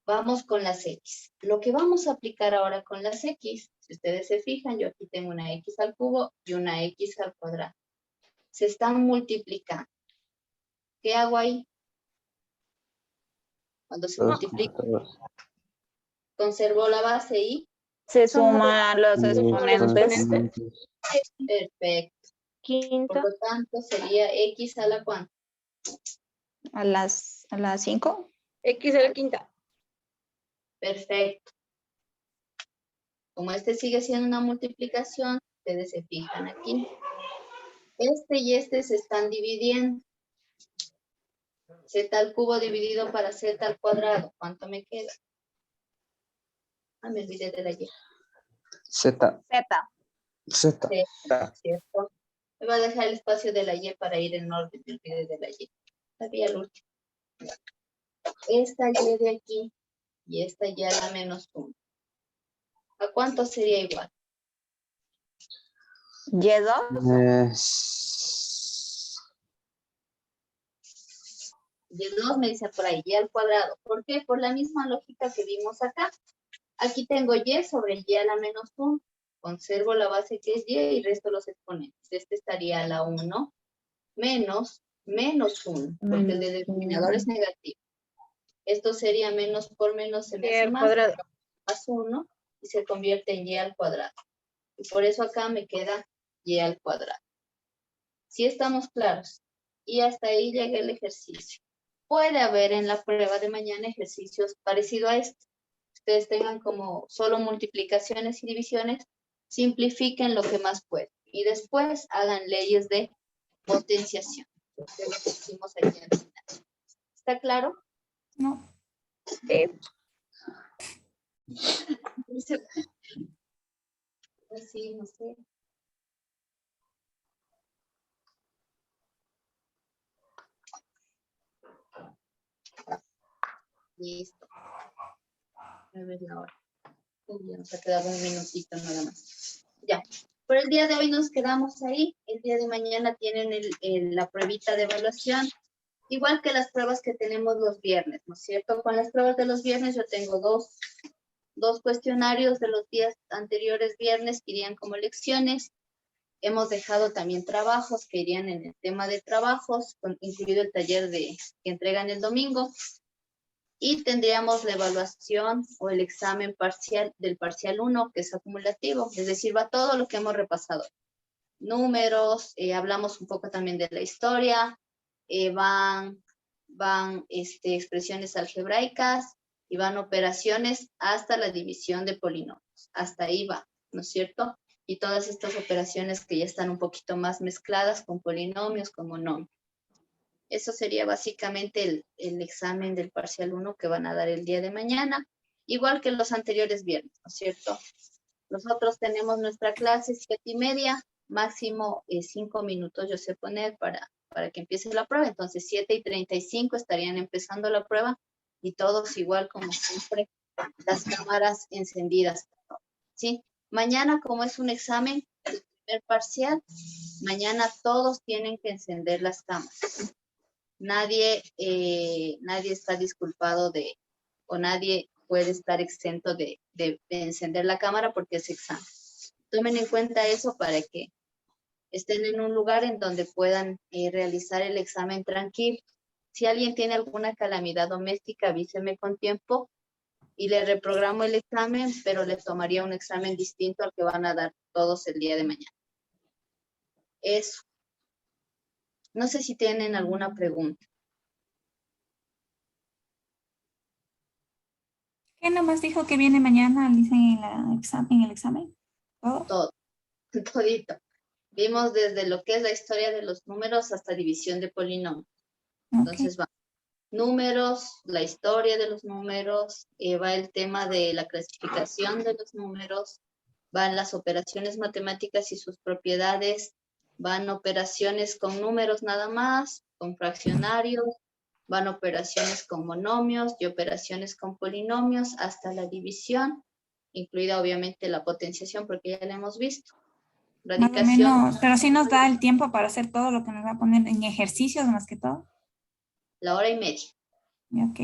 Vamos con las X. Lo que vamos a aplicar ahora con las X, si ustedes se fijan, yo aquí tengo una X al cubo y una X al cuadrado. Se están multiplicando. ¿Qué hago ahí? Cuando se multiplica, conservo la base y Se suman los exponentes. perfecto. Quinta. Por lo tanto, sería X a la cuánta. A las 5. X a la quinta. Perfecto. Como este sigue siendo una multiplicación, ustedes se fijan aquí. Este y este se están dividiendo. Z al cubo dividido para Z al cuadrado. ¿Cuánto me queda? Me olvidé de la Y. Z. Z. ¿Cierto? Me va a dejar el espacio de la Y para ir en orden, me olvidé de la Y. Sabía el último. Esta Y de aquí y esta Y a la menos 1. ¿A cuánto sería igual? Y2. Y2 me dice por ahí, Y al cuadrado. ¿Por qué? Por la misma lógica que vimos acá. Aquí tengo Y sobre Y a la menos 1. Conservo la base que es Y y resto los exponentes. Este estaría a la 1 menos 1, porque el denominador es negativo. Esto sería menos por menos, se me hace al más, cuadrado. más 1 y se convierte en Y al cuadrado. Y por eso acá me queda Y al cuadrado. ¿Sí estamos claros? Y hasta ahí llega el ejercicio. Puede haber en la prueba de mañana ejercicios parecidos a este. Ustedes tengan como solo multiplicaciones y divisiones, simplifiquen lo que más pueden. Y después hagan leyes de potenciación. Que es lo que hicimos aquí al final. ¿Está claro? No. Sí, no sé. Listo. A ver la hora. Ya nos ha quedado un minutito nada más. Ya. Por el día de hoy nos quedamos ahí. El día de mañana tienen la pruebita de evaluación. Igual que las pruebas que tenemos los viernes, ¿no es cierto? Con las pruebas de los viernes yo tengo dos cuestionarios de los días anteriores viernes que irían como lecciones. Hemos dejado también trabajos que irían en el tema de trabajos, incluido el taller que entregan el domingo. Y tendríamos la evaluación o el examen parcial del parcial 1, que es acumulativo, es decir, va todo lo que hemos repasado. Números, hablamos un poco también de la historia, van expresiones algebraicas y van operaciones hasta la división de polinomios. Hasta ahí va, ¿no es cierto? Y todas estas operaciones que ya están un poquito más mezcladas con polinomios, con monomios. Eso sería básicamente el examen del parcial 1 que van a dar el día de mañana, igual que los anteriores viernes, ¿no es cierto? Nosotros tenemos nuestra clase 7:30, máximo 5 minutos yo sé poner para que empiece la prueba, entonces 7:35 estarían empezando la prueba y todos igual como siempre, las cámaras encendidas, ¿sí? Mañana como es un examen, el primer parcial, mañana todos tienen que encender las cámaras. Nadie está disculpado o nadie puede estar exento de encender la cámara porque es examen. Tomen en cuenta eso para que estén en un lugar en donde puedan realizar el examen tranquilo. Si alguien tiene alguna calamidad doméstica, avíseme con tiempo y le reprogramo el examen, pero le tomaría un examen distinto al que van a dar todos el día de mañana. Eso. No sé si tienen alguna pregunta. ¿Qué nomás dijo que viene mañana, dicen en el examen? ¿Todo? Todo, todito. Vimos desde lo que es la historia de los números hasta división de polinomios. Entonces va números, la historia de los números, va el tema de la clasificación de los números, van las operaciones matemáticas y sus propiedades, van operaciones con números nada más, con fraccionarios, van operaciones con monomios y operaciones con polinomios hasta la división, incluida obviamente la potenciación porque ya la hemos visto. Más o menos, pero sí nos da el tiempo para hacer todo lo que nos va a poner en ejercicios más que todo. La hora y media. Ok.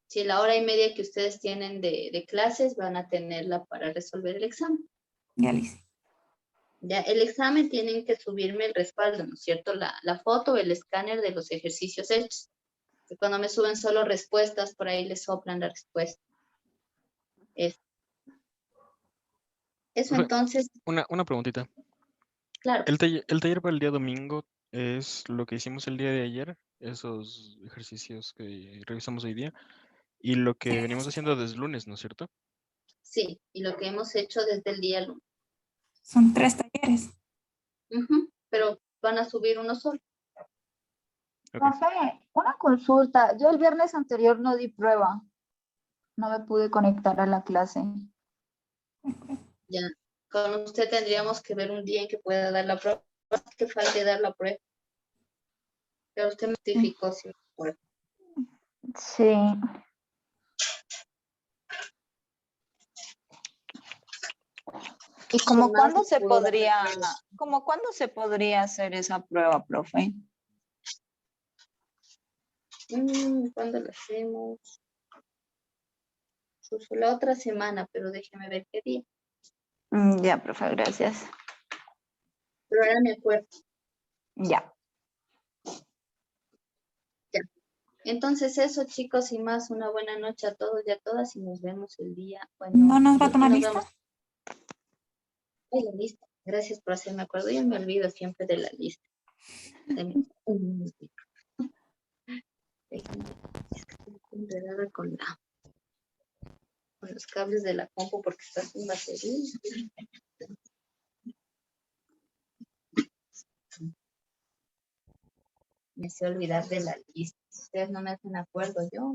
Sí, la hora y media que ustedes tienen de clases van a tenerla para resolver el examen. Ya, Liz. Ya, el examen tienen que subirme el respaldo, ¿no es cierto? La foto o el escáner de los ejercicios hechos. Que cuando me suben solo respuestas, por ahí les soplan la respuesta. Eso entonces. Una preguntita. Claro. El taller para el día domingo es lo que hicimos el día de ayer, esos ejercicios que revisamos hoy día, y lo que venimos haciendo desde lunes, ¿no es cierto? Sí, y lo que hemos hecho desde el día lunes. Son 3 talleres. Pero van a subir uno solo. Profe, una consulta. Yo el viernes anterior no di prueba. no me pude conectar a la clase. Ya, con usted tendríamos que ver un día en que pueda dar la prueba, que falte dar la prueba. Pero usted me notificó si me acuerdo. Sí. ¿Y como cuándo se podría hacer esa prueba, profe? ¿Cuándo lo hacemos? Pues la otra semana, pero déjeme ver qué día. Ya, profe, gracias. Pero ahora me acuerdo. Ya. Ya. Entonces eso, chicos, y más, una buena noche a todos y a todas y nos vemos el día. Bueno, ¿No nos va a tomar nos lista? vemos. Ay, la lista. Gracias por hacerme acuerdo. Yo me olvido siempre de la lista. Deme un minutito. Déjenme, es que estoy enredada con los cables de la compu porque está sin batería. Me sé olvidar de la lista. Ustedes no me hacen acuerdo, yo.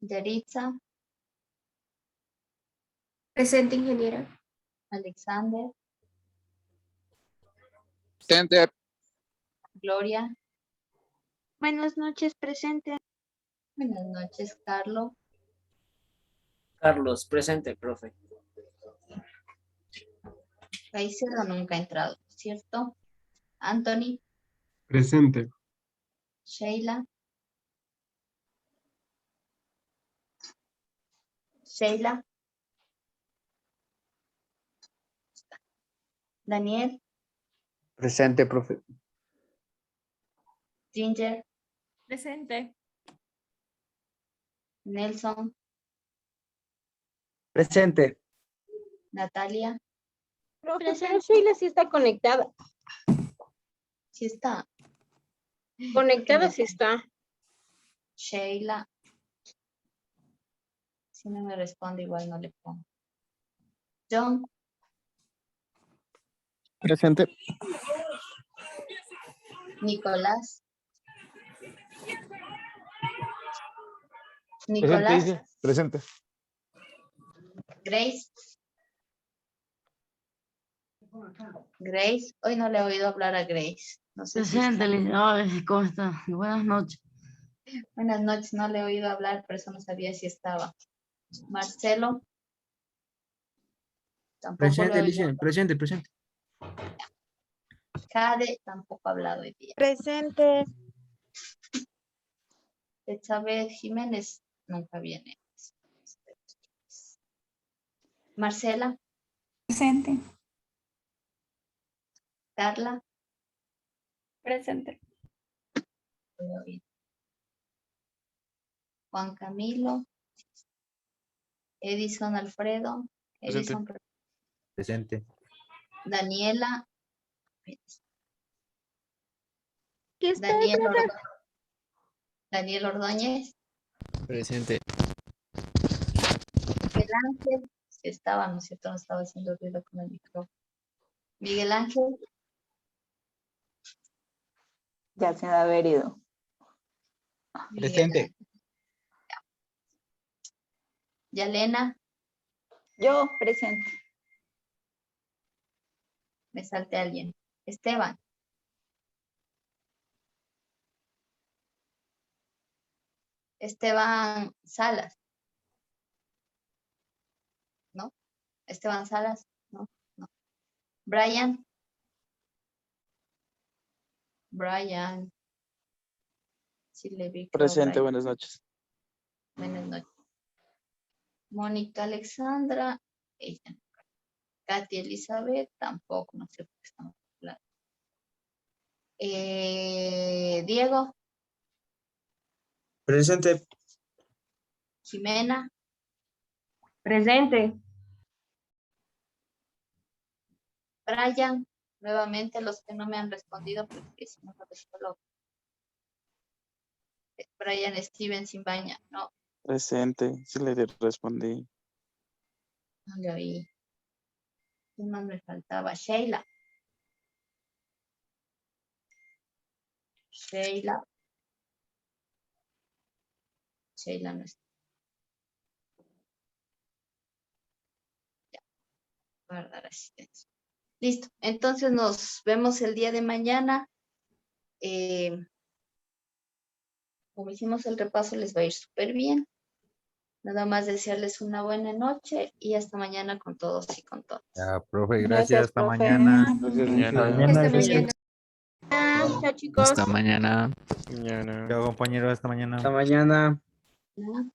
Yaritza. Presente, ingeniera. Alexander. Presente. Gloria. Buenas noches, presente. Buenas noches, Carlos. Carlos, presente, profe. Caicedo nunca ha entrado, ¿cierto? Anthony. Presente. Sheila. Sheila. Daniel. Presente, profe. Ginger. Presente. Nelson. Presente. Natalia. Profe, pero Sheila sí está conectada. Sí está. Conectada sí está. Sheila. Si no me responde, igual no le pongo. John. Presente. Nicolás. Presente, Nicolás. dice. Presente. Grace. Grace. Hoy no le he oído hablar a Grace. No sé si Presente, está. licenciado. ¿Cómo está? Buenas noches. Buenas noches, no le he oído hablar, por eso no sabía si estaba. Marcelo. Tampoco lo he Presente, oído. licenciado. Presente, presente. Cade tampoco ha hablado hoy día. Presente. Elizabeth Jiménez nunca viene. Marcela. Presente. Carla. Presente. Juan Camilo. Edison Alfredo. Presente. Edison. Presente. Daniela. ¿Qué está, Daniel, profe? Daniel Ordóñez. Presente. Miguel Ángel. Sí estaba, ¿no es cierto? No estaba haciendo ruido con el micrófono. Miguel Ángel. Ya se ha haber ido. Presente. Yalena, Yo, presente. me salte alguien. Esteban, Esteban Salas, ¿no? Esteban Salas, no, no. Brian, Brian, sí le vi. creo, Presente, Brian. buenas noches. Buenas noches. Mónica Alexandra, ella no. Katy Elizabeth, tampoco, no sé por qué estamos hablando. Diego, Presente. Jimena, Presente. Brian, nuevamente los que no me han respondido, porque si no, solo Brian Steven Simbaña, no, Presente, sí le respondí. no le oí. ¿Quién más me faltaba? Sheila. Sheila. Sheila no está. Ya, guardar asistencia. Listo, entonces nos vemos el día de mañana. Como hicimos el repaso, les va a ir súper bien. Nada más desearles una buena noche y hasta mañana con todos y con todas. Ya, profe, Gracias, gracias. Hasta profe. mañana. Mañana. Que esté muy bien. Chao, chicos. Hasta mañana. Mañana. Chao, compañero. Hasta mañana. Hasta mañana. ¿No?